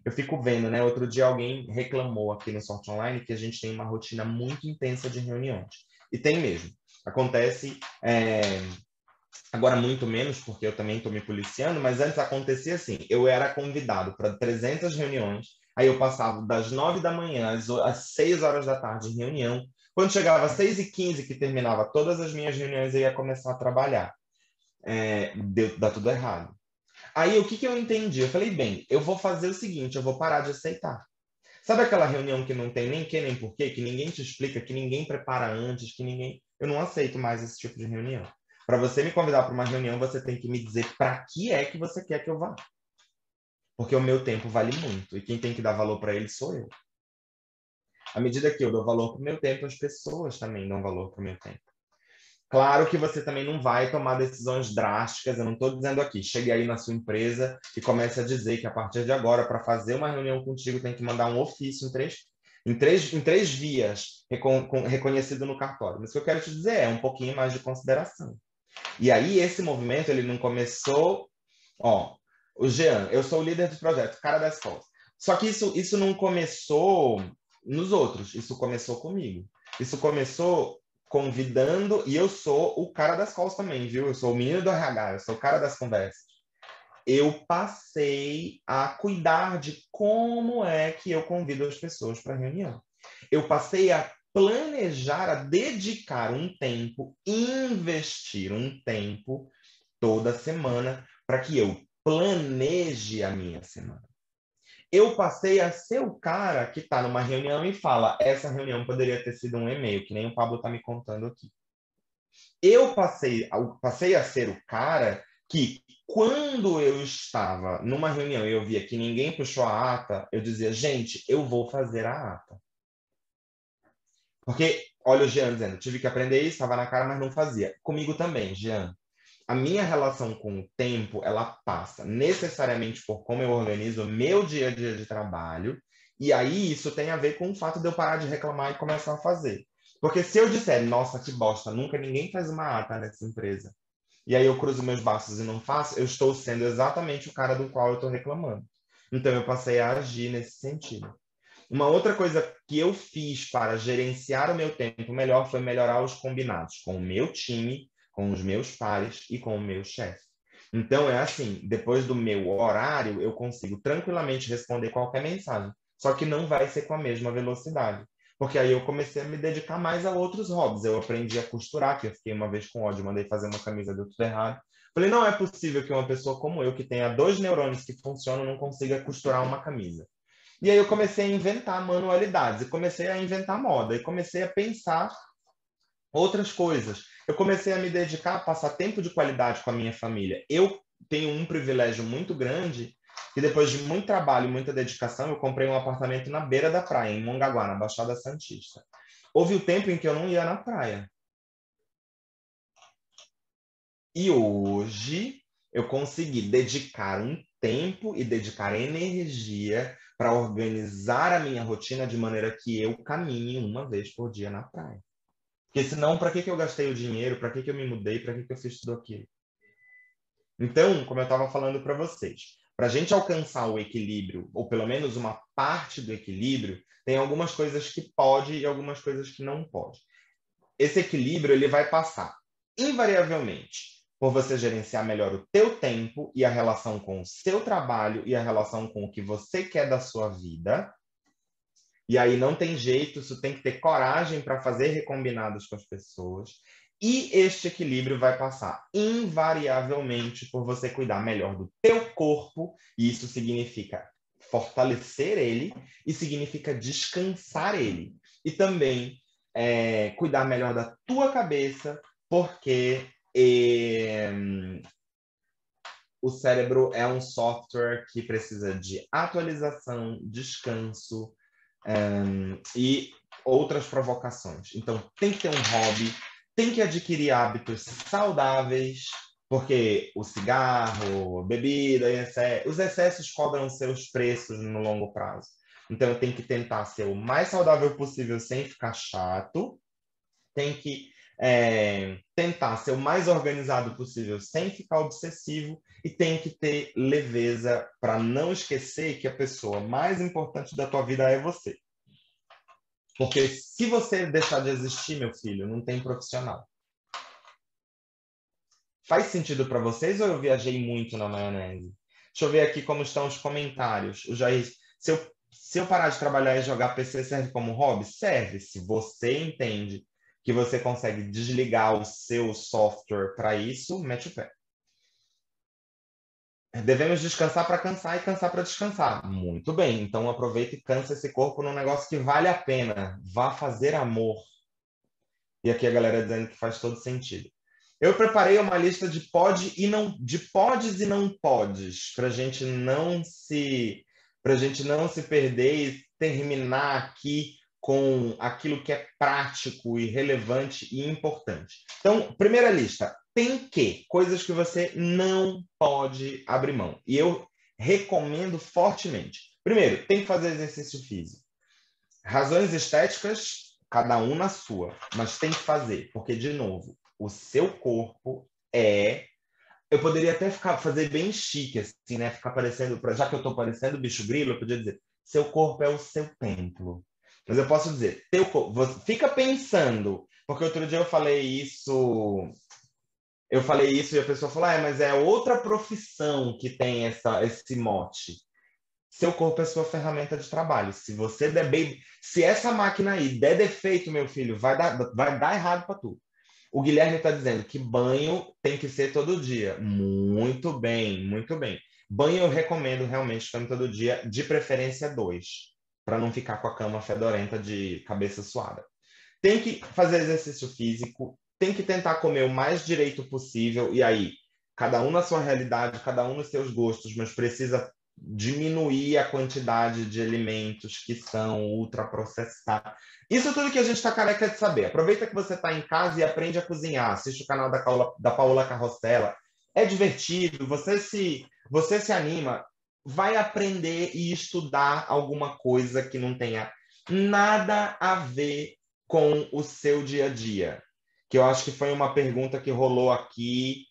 Eu fico vendo, né? Outro dia alguém reclamou aqui no Sorte Online que a gente tem uma rotina muito intensa de reuniões. E tem mesmo. Acontece, agora muito menos, porque eu também estou me policiando, mas antes acontecia assim, eu era convidado para 300 reuniões, aí eu passava das 9 da manhã às 6 horas da tarde em reunião. Quando chegava às 6h15, que terminava todas as minhas reuniões, eu ia começar a trabalhar. Dá tudo errado. Aí, o que eu entendi? Eu falei, bem, eu vou fazer o seguinte, eu vou parar de aceitar. Sabe aquela reunião que não tem nem que nem porquê, que ninguém te explica, que ninguém prepara antes, que ninguém... Eu não aceito mais esse tipo de reunião. Para você me convidar para uma reunião, você tem que me dizer para que é que você quer que eu vá. Porque o meu tempo vale muito. E quem tem que dar valor para ele sou eu. À medida que eu dou valor para o meu tempo, as pessoas também dão valor para o meu tempo. Claro que você também não vai tomar decisões drásticas. Eu não estou dizendo aqui, chegue aí na sua empresa e comece a dizer que a partir de agora, para fazer uma reunião contigo, tem que mandar um ofício em três vias, reconhecido no cartório. Mas o que eu quero te dizer é um pouquinho mais de consideração. E aí, esse movimento, ele não começou... o Jean, eu sou o líder do projeto, cara das fotos. Só que isso não começou nos outros, isso começou comigo. Isso começou convidando, e eu sou o cara das calls também, viu? Eu sou o menino do RH, eu sou o cara das conversas. Eu passei a cuidar de como é que eu convido as pessoas para a reunião. Eu passei a planejar, a dedicar um tempo, investir um tempo toda semana para que eu planeje a minha semana. Eu passei a ser o cara que está numa reunião e fala: essa reunião poderia ter sido um e-mail, que nem o Pablo está me contando aqui. Eu passei a ser o cara que, quando eu estava numa reunião e eu via que ninguém puxou a ata, eu dizia: gente, eu vou fazer a ata. Porque, olha o Jean dizendo, tive que aprender isso, estava na cara, mas não fazia. Comigo também, Jean. A minha relação com o tempo, ela passa necessariamente por como eu organizo o meu dia a dia de trabalho, e aí isso tem a ver com o fato de eu parar de reclamar e começar a fazer. Porque se eu disser, nossa, que bosta, nunca ninguém faz uma ata nessa empresa, e aí eu cruzo meus braços e não faço, eu estou sendo exatamente o cara do qual eu estou reclamando. Então eu passei a agir nesse sentido. Uma outra coisa que eu fiz para gerenciar o meu tempo melhor foi melhorar os combinados com o meu time, com os meus pares e com o meu chefe. Então é assim, depois do meu horário, eu consigo tranquilamente responder qualquer mensagem, só que não vai ser com a mesma velocidade. Porque aí eu comecei a me dedicar mais a outros hobbies. Eu aprendi a costurar, que eu fiquei uma vez com ódio, mandei fazer uma camisa, deu tudo errado. Falei, não é possível que uma pessoa como eu, que tenha 2 neurônios que funcionam, não consiga costurar uma camisa. E aí eu comecei a inventar manualidades, e comecei a inventar moda, e comecei a pensar outras coisas. Eu comecei a me dedicar a passar tempo de qualidade com a minha família. Eu tenho um privilégio muito grande, que depois de muito trabalho e muita dedicação, eu comprei um apartamento na beira da praia, em Mongaguá, na Baixada Santista. Houve o tempo em que eu não ia na praia. E hoje eu consegui dedicar um tempo e dedicar energia para organizar a minha rotina de maneira que eu caminhe uma vez por dia na praia. Porque senão, para que eu gastei o dinheiro? Para que eu me mudei? Para que eu fiz tudo aquilo? Então, como eu estava falando para vocês, para a gente alcançar o equilíbrio, ou pelo menos uma parte do equilíbrio, tem algumas coisas que pode e algumas coisas que não pode. Esse equilíbrio ele vai passar invariavelmente por você gerenciar melhor o teu tempo e a relação com o seu trabalho e a relação com o que você quer da sua vida. E aí não tem jeito, isso tem que ter coragem para fazer recombinados com as pessoas. E este equilíbrio vai passar invariavelmente por você cuidar melhor do teu corpo, e isso significa fortalecer ele e significa descansar ele. E também cuidar melhor da tua cabeça, porque o cérebro é um software que precisa de atualização, descanso, e outras provocações. Então, tem que ter um hobby, tem que adquirir hábitos saudáveis, porque o cigarro, a bebida, os excessos cobram seus preços no longo prazo. Então, tem que tentar ser o mais saudável possível sem ficar chato, tem que tentar ser o mais organizado possível sem ficar obsessivo e tem que ter leveza para não esquecer que a pessoa mais importante da tua vida é você. Porque se você deixar de existir, meu filho, não tem profissional. Faz sentido para vocês ou eu viajei muito na maionese? Deixa eu ver aqui como estão os comentários. O Jair, se eu parar de trabalhar e jogar PC, serve como hobby? Serve. Se você entende que você consegue desligar o seu software para isso, mete o pé. Devemos descansar para cansar e cansar para descansar. Muito bem, então aproveita e cansa esse corpo num negócio que vale a pena. Vá fazer amor. E aqui a galera dizendo que faz todo sentido. Eu preparei uma lista de podes e não podes, para gente não se perder e terminar aqui com aquilo que é prático e relevante e importante. Então, primeira lista, coisas que você não pode abrir mão. E eu recomendo fortemente. Primeiro, tem que fazer exercício físico. Razões estéticas, cada um na sua, mas tem que fazer, porque, de novo, o seu corpo é. Eu poderia até fazer bem chique, assim, né? Ficar parecendo, já que eu estou parecendo bicho grilo, eu podia dizer: seu corpo é o seu templo. Mas eu posso dizer, teu corpo, fica pensando Porque outro dia eu falei isso e a pessoa falou, mas é outra profissão que tem esse mote. Seu corpo é sua ferramenta de trabalho. Se você der bem, se essa máquina aí der defeito, meu filho, vai dar errado para tu. O Guilherme está dizendo que banho tem que ser todo dia. Muito bem, muito bem. Banho eu recomendo realmente tomar todo dia, de preferência 2, para não ficar com a cama fedorenta de cabeça suada. Tem que fazer exercício físico, tem que tentar comer o mais direito possível, e aí, cada um na sua realidade, cada um nos seus gostos, mas precisa diminuir a quantidade de alimentos que são ultraprocessados. Isso é tudo que a gente está careca de saber. Aproveita que você está em casa e aprende a cozinhar. Assiste o canal da Paola Carrossela. É divertido, você se anima, vai aprender e estudar alguma coisa que não tenha nada a ver com o seu dia a dia. Que eu acho que foi uma pergunta que rolou aqui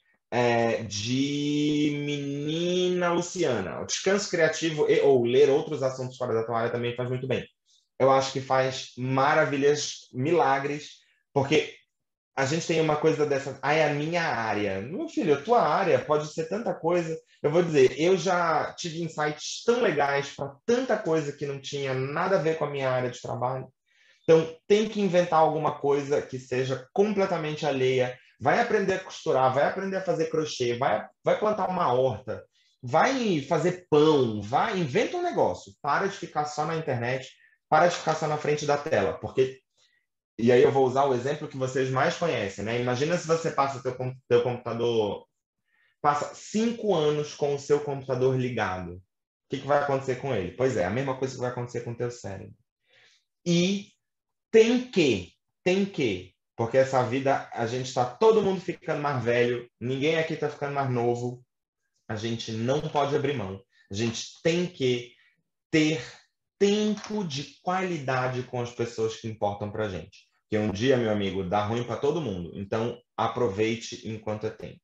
de menina Luciana. O descanso criativo ou ler outros assuntos fora da tua área também faz muito bem. Eu acho que faz maravilhas, milagres, porque a gente tem uma coisa dessa, é a minha área. Meu filho, a tua área pode ser tanta coisa. Eu vou dizer, eu já tive insights tão legais para tanta coisa que não tinha nada a ver com a minha área de trabalho. Então, tem que inventar alguma coisa que seja completamente alheia. Vai aprender a costurar, vai aprender a fazer crochê, vai plantar uma horta, vai fazer pão, inventa um negócio. Para de ficar só na internet, para de ficar só na frente da tela, porque e aí eu vou usar o exemplo que vocês mais conhecem, né? Imagina se você passa teu computador, passa 5 anos com o seu computador ligado. O que vai acontecer com ele? Pois é, a mesma coisa que vai acontecer com o teu cérebro. E tem que, porque essa vida, a gente está todo mundo ficando mais velho, ninguém aqui está ficando mais novo, a gente não pode abrir mão. A gente tem que ter tempo de qualidade com as pessoas que importam para a gente. Porque um dia, meu amigo, dá ruim para todo mundo. Então, aproveite enquanto é tempo.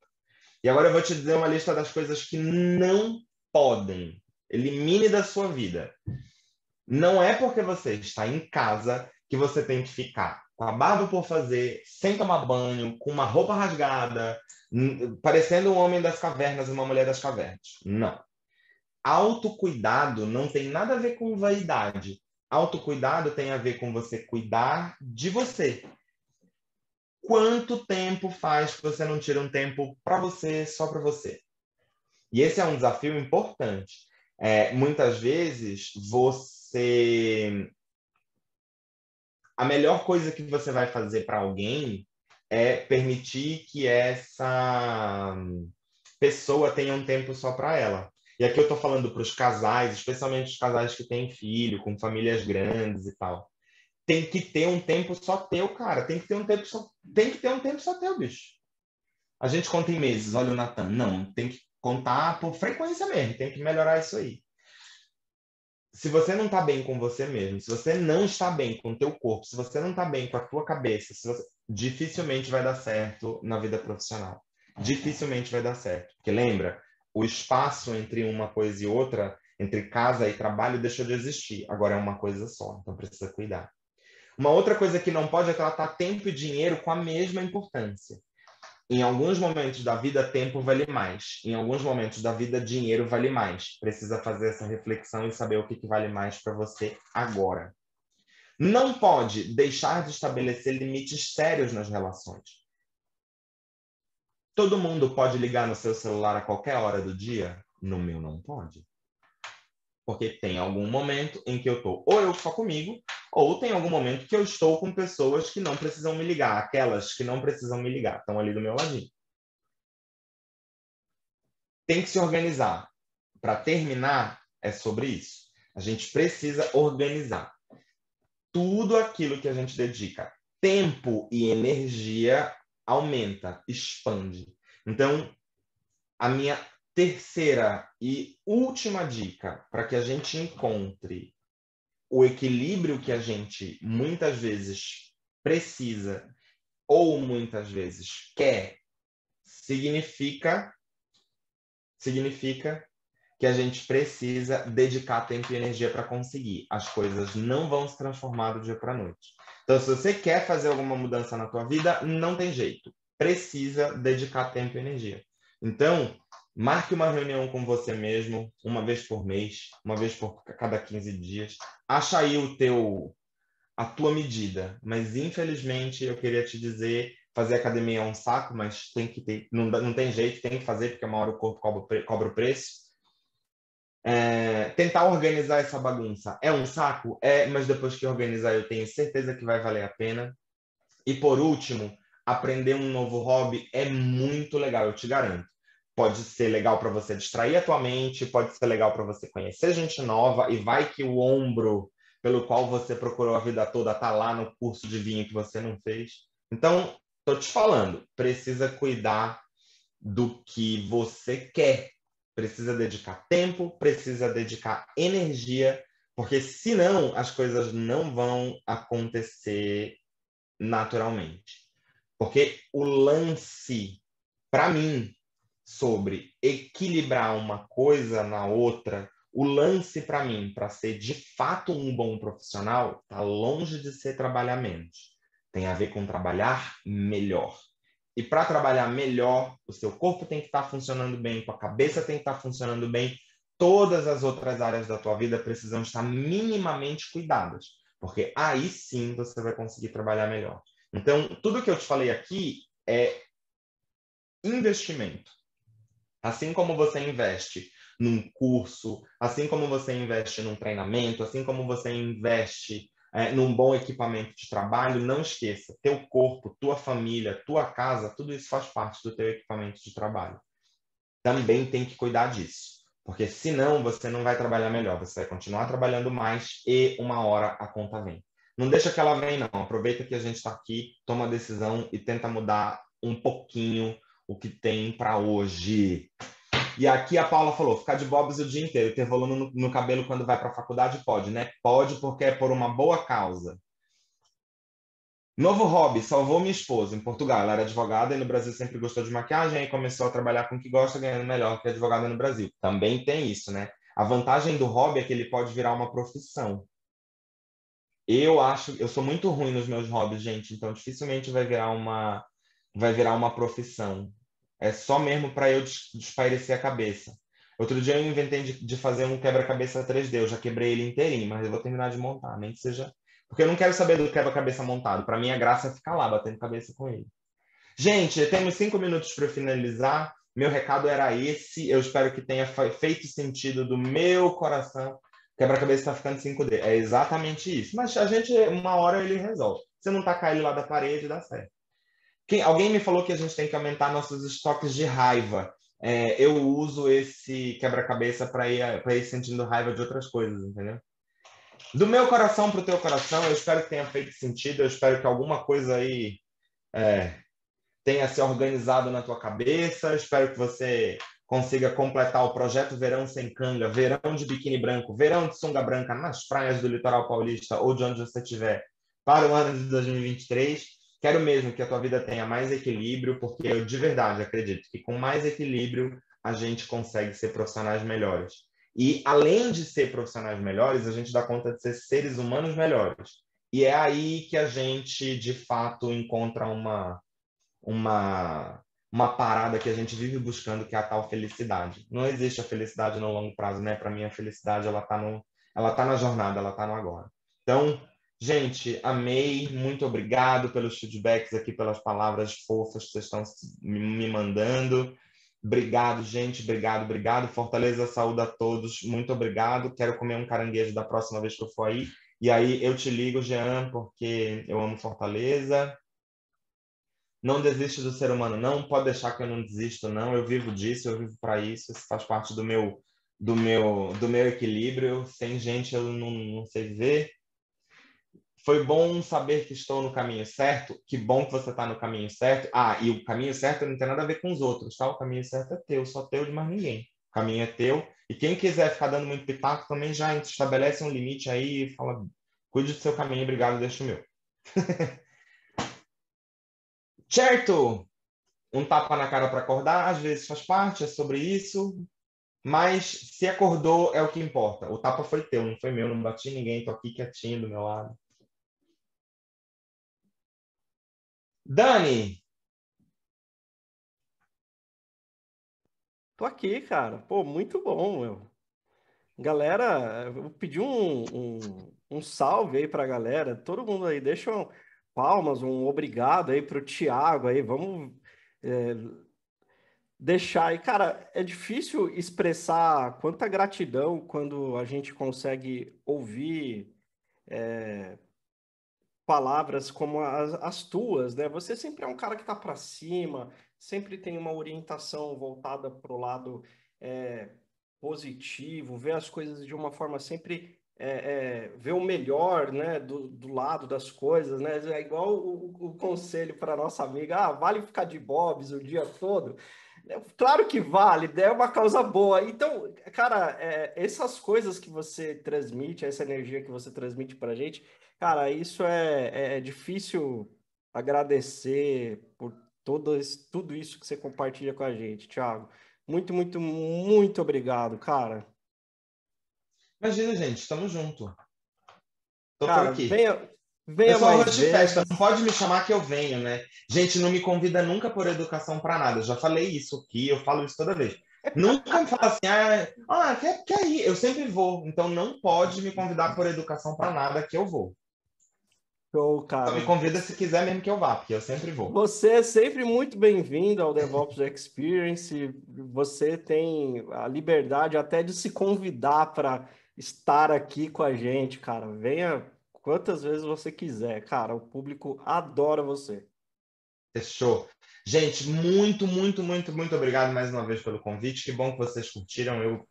E agora eu vou te dizer uma lista das coisas que não podem. Elimine da sua vida. Não é porque você está em casa que você tem que ficar com a barba por fazer, sem tomar banho, com uma roupa rasgada, parecendo um homem das cavernas e uma mulher das cavernas. Não. Autocuidado não tem nada a ver com vaidade. Autocuidado tem a ver com você cuidar de você. Quanto tempo faz que você não tira um tempo para você, só para você? E esse é um desafio importante. Muitas vezes, a melhor coisa que você vai fazer para alguém é permitir que essa pessoa tenha um tempo só para ela. E aqui eu estou falando para os casais, especialmente os casais que têm filho, com famílias grandes e tal. Tem que ter um tempo só teu, cara. Tem que ter um tempo só teu, bicho. A gente conta em meses, olha o Natan. Não, tem que contar por frequência mesmo, tem que melhorar isso aí. Se você não está bem com você mesmo, se você não está bem com o teu corpo, se você não está bem com a tua cabeça, dificilmente vai dar certo na vida profissional. Dificilmente vai dar certo. Porque lembra, o espaço entre uma coisa e outra, entre casa e trabalho, deixou de existir. Agora é uma coisa só, então precisa cuidar. Uma outra coisa que não pode é tratar tempo e dinheiro com a mesma importância. Em alguns momentos da vida, tempo vale mais. Em alguns momentos da vida, dinheiro vale mais. Precisa fazer essa reflexão e saber o que vale mais para você agora. Não pode deixar de estabelecer limites sérios nas relações. Todo mundo pode ligar no seu celular a qualquer hora do dia? No meu não pode. Porque tem algum momento em que eu estou ou eu só comigo, ou tem algum momento que eu estou com pessoas que não precisam me ligar. Aquelas que não precisam me ligar estão ali do meu ladinho. Tem que se organizar. Para terminar, é sobre isso. A gente precisa organizar. Tudo aquilo que a gente dedica tempo e energia aumenta, expande. Então, a minha terceira e última dica para que a gente encontre o equilíbrio que a gente muitas vezes precisa ou muitas vezes quer, significa que a gente precisa dedicar tempo e energia para conseguir. As coisas não vão se transformar do dia para a noite. Então, se você quer fazer alguma mudança na tua vida, não tem jeito. Precisa dedicar tempo e energia. Então, marque uma reunião com você mesmo, uma vez por mês, uma vez por cada 15 dias. Acha aí a tua medida. Mas, infelizmente, eu queria te dizer, fazer academia é um saco, mas tem que ter, não tem jeito, tem que fazer, porque uma hora o corpo cobra o preço. Tentar organizar essa bagunça é um saco? É, mas depois que organizar, eu tenho certeza que vai valer a pena. E por último, aprender um novo hobby é muito legal, eu te garanto. Pode ser legal para você distrair a tua mente, pode ser legal para você conhecer gente nova, e vai que o ombro pelo qual você procurou a vida toda tá lá no curso de vinho que você não fez. Então, tô te falando, precisa cuidar do que você quer. Precisa dedicar tempo, precisa dedicar energia, porque senão as coisas não vão acontecer naturalmente. Porque o lance, para mim, sobre equilibrar uma coisa na outra, o lance para mim, para ser de fato um bom profissional, está longe de ser trabalhar menos. Tem a ver com trabalhar melhor. E para trabalhar melhor, o seu corpo tem que estar funcionando bem, tua cabeça tem que estar funcionando bem, todas as outras áreas da tua vida precisam estar minimamente cuidadas, porque aí sim você vai conseguir trabalhar melhor. Então, tudo que eu te falei aqui é investimento. Assim como você investe num curso, assim como você investe num treinamento, assim como você investe num bom equipamento de trabalho, não esqueça, teu corpo, tua família, tua casa, tudo isso faz parte do teu equipamento de trabalho. Também tem que cuidar disso, porque senão você não vai trabalhar melhor, você vai continuar trabalhando mais e uma hora a conta vem. Não deixa que ela venha, não. Aproveita que a gente está aqui, toma a decisão e tenta mudar um pouquinho o que tem para hoje. E aqui a Paula falou, ficar de bobs o dia inteiro, ter volume no cabelo quando vai para a faculdade, pode, né? Pode, porque é por uma boa causa. Novo hobby, salvou minha esposa em Portugal. Ela era advogada e no Brasil sempre gostou de maquiagem e começou a trabalhar com o que gosta, ganhando melhor que advogada no Brasil. Também tem isso, né? A vantagem do hobby é que ele pode virar uma profissão. Eu sou muito ruim nos meus hobbies, gente, então dificilmente vai virar uma profissão. É só mesmo para eu espairecer a cabeça. Outro dia eu inventei de fazer um quebra-cabeça 3D. Eu já quebrei ele inteirinho, mas eu vou terminar de montar, nem que seja. Porque eu não quero saber do quebra-cabeça montado. Para mim, a graça é ficar lá batendo cabeça com ele. Gente, temos 5 minutos para finalizar. Meu recado era esse. Eu espero que tenha feito sentido do meu coração. Quebra-cabeça está ficando 5D. É exatamente isso. Mas a gente, uma hora ele resolve. Se não tacar ele lá da parede, dá certo. Alguém me falou que a gente tem que aumentar nossos estoques de raiva. Eu uso esse quebra-cabeça para ir sentindo raiva de outras coisas, entendeu? Do meu coração para o teu coração, eu espero que tenha feito sentido. Eu espero que alguma coisa aí tenha se organizado na tua cabeça. Espero que você consiga completar o projeto Verão Sem Canga, verão de biquíni branco, verão de sunga branca nas praias do litoral paulista ou de onde você estiver para o ano de 2023. Quero mesmo que a tua vida tenha mais equilíbrio, porque eu de verdade acredito que com mais equilíbrio a gente consegue ser profissionais melhores. E além de ser profissionais melhores, a gente dá conta de ser seres humanos melhores. E é aí que a gente, de fato, encontra uma, uma parada que a gente vive buscando, que é a tal felicidade. Não existe a felicidade no longo prazo, né? Para mim, a felicidade, ela tá na jornada, ela tá no agora. Então, gente, amei, muito obrigado pelos feedbacks aqui, pelas palavras fofas que vocês estão me mandando. Obrigado, gente, obrigado, obrigado. Fortaleza, saúde a todos, muito obrigado. Quero comer um caranguejo da próxima vez que eu for aí. E aí eu te ligo, Jean, porque eu amo Fortaleza. Não desiste do ser humano, não. Pode deixar que eu não desisto, não. Eu vivo disso, eu vivo para isso. Isso faz parte do meu equilíbrio. Sem gente eu não sei viver. Foi bom saber que estou no caminho certo. Que bom que você está no caminho certo. Ah, e o caminho certo não tem nada a ver com os outros, tá? O caminho certo é teu, só teu de mais ninguém. O caminho é teu. E quem quiser ficar dando muito pitaco também já estabelece um limite aí e fala: cuide do seu caminho, obrigado, deixa o meu. Certo? Um tapa na cara para acordar, às vezes faz parte, é sobre isso, mas se acordou é o que importa. O tapa foi teu, não foi meu, não bati ninguém, tô aqui quietinho do meu lado. Dani, Tô aqui, cara. Pô, muito bom, meu. Galera, eu vou pedir um salve aí pra galera. Todo mundo aí, deixa palmas, um obrigado aí pro Thiago aí. Vamos é, deixar aí. Cara, é difícil expressar quanta gratidão quando a gente consegue ouvir palavras como as tuas, né? Você sempre é um cara que tá para cima, sempre tem uma orientação voltada pro lado é, positivo, vê as coisas de uma forma sempre ver o melhor, né, do lado das coisas, né? É igual o conselho para nossa amiga, vale ficar de bobs o dia todo? Claro que vale, é uma causa boa. Então, cara, essas coisas que você transmite, essa energia que você transmite pra gente, cara, isso é difícil agradecer por tudo isso que você compartilha com a gente, Thiago. Muito, muito, muito obrigado, cara. imagina, gente, estamos junto. Tô por Cara, aqui. Eu venha sou mais arroz de festa, vezes. não pode me chamar que eu venho, né? Gente, não me convida nunca por educação para nada. Eu já falei isso aqui, eu falo isso toda vez. Nunca me fala assim, quer ir? Eu sempre vou. Então não pode me convidar por educação para nada que eu vou. Show, Só me cara. convida se quiser mesmo que eu vá, porque eu sempre vou. Você é sempre muito bem-vindo ao DevOps Experience. Você tem a liberdade até de se convidar para estar aqui com a gente, cara. Venha quantas vezes você quiser, cara. O público adora você. Fechou. Gente, muito, muito, muito, muito obrigado mais uma vez pelo convite. Que bom que vocês curtiram.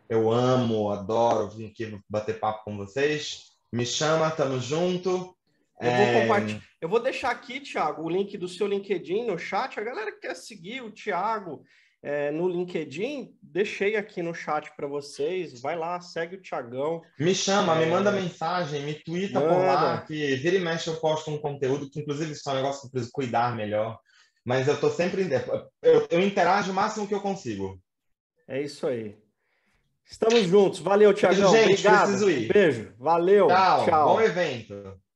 Eu amo, adoro vir aqui bater papo com vocês. Me chama, tamo junto. Eu vou É, compartilhar, eu vou deixar aqui, Thiago, o link do seu LinkedIn no chat. A galera que quer seguir o Thiago no LinkedIn, deixei aqui no chat para vocês. Vai lá, segue o Thiagão. Me chama, me manda mensagem, me twitta por lá, Manda. que vira e mexe eu posto um conteúdo, que inclusive isso é um negócio que eu preciso cuidar melhor. Mas eu tô sempre. Eu interajo o máximo que eu consigo. É isso aí. Estamos juntos. Valeu, Beijo, Tiagão. gente, Obrigado. preciso Um ir. beijo. Valeu. Tchau, bom Tchau. evento.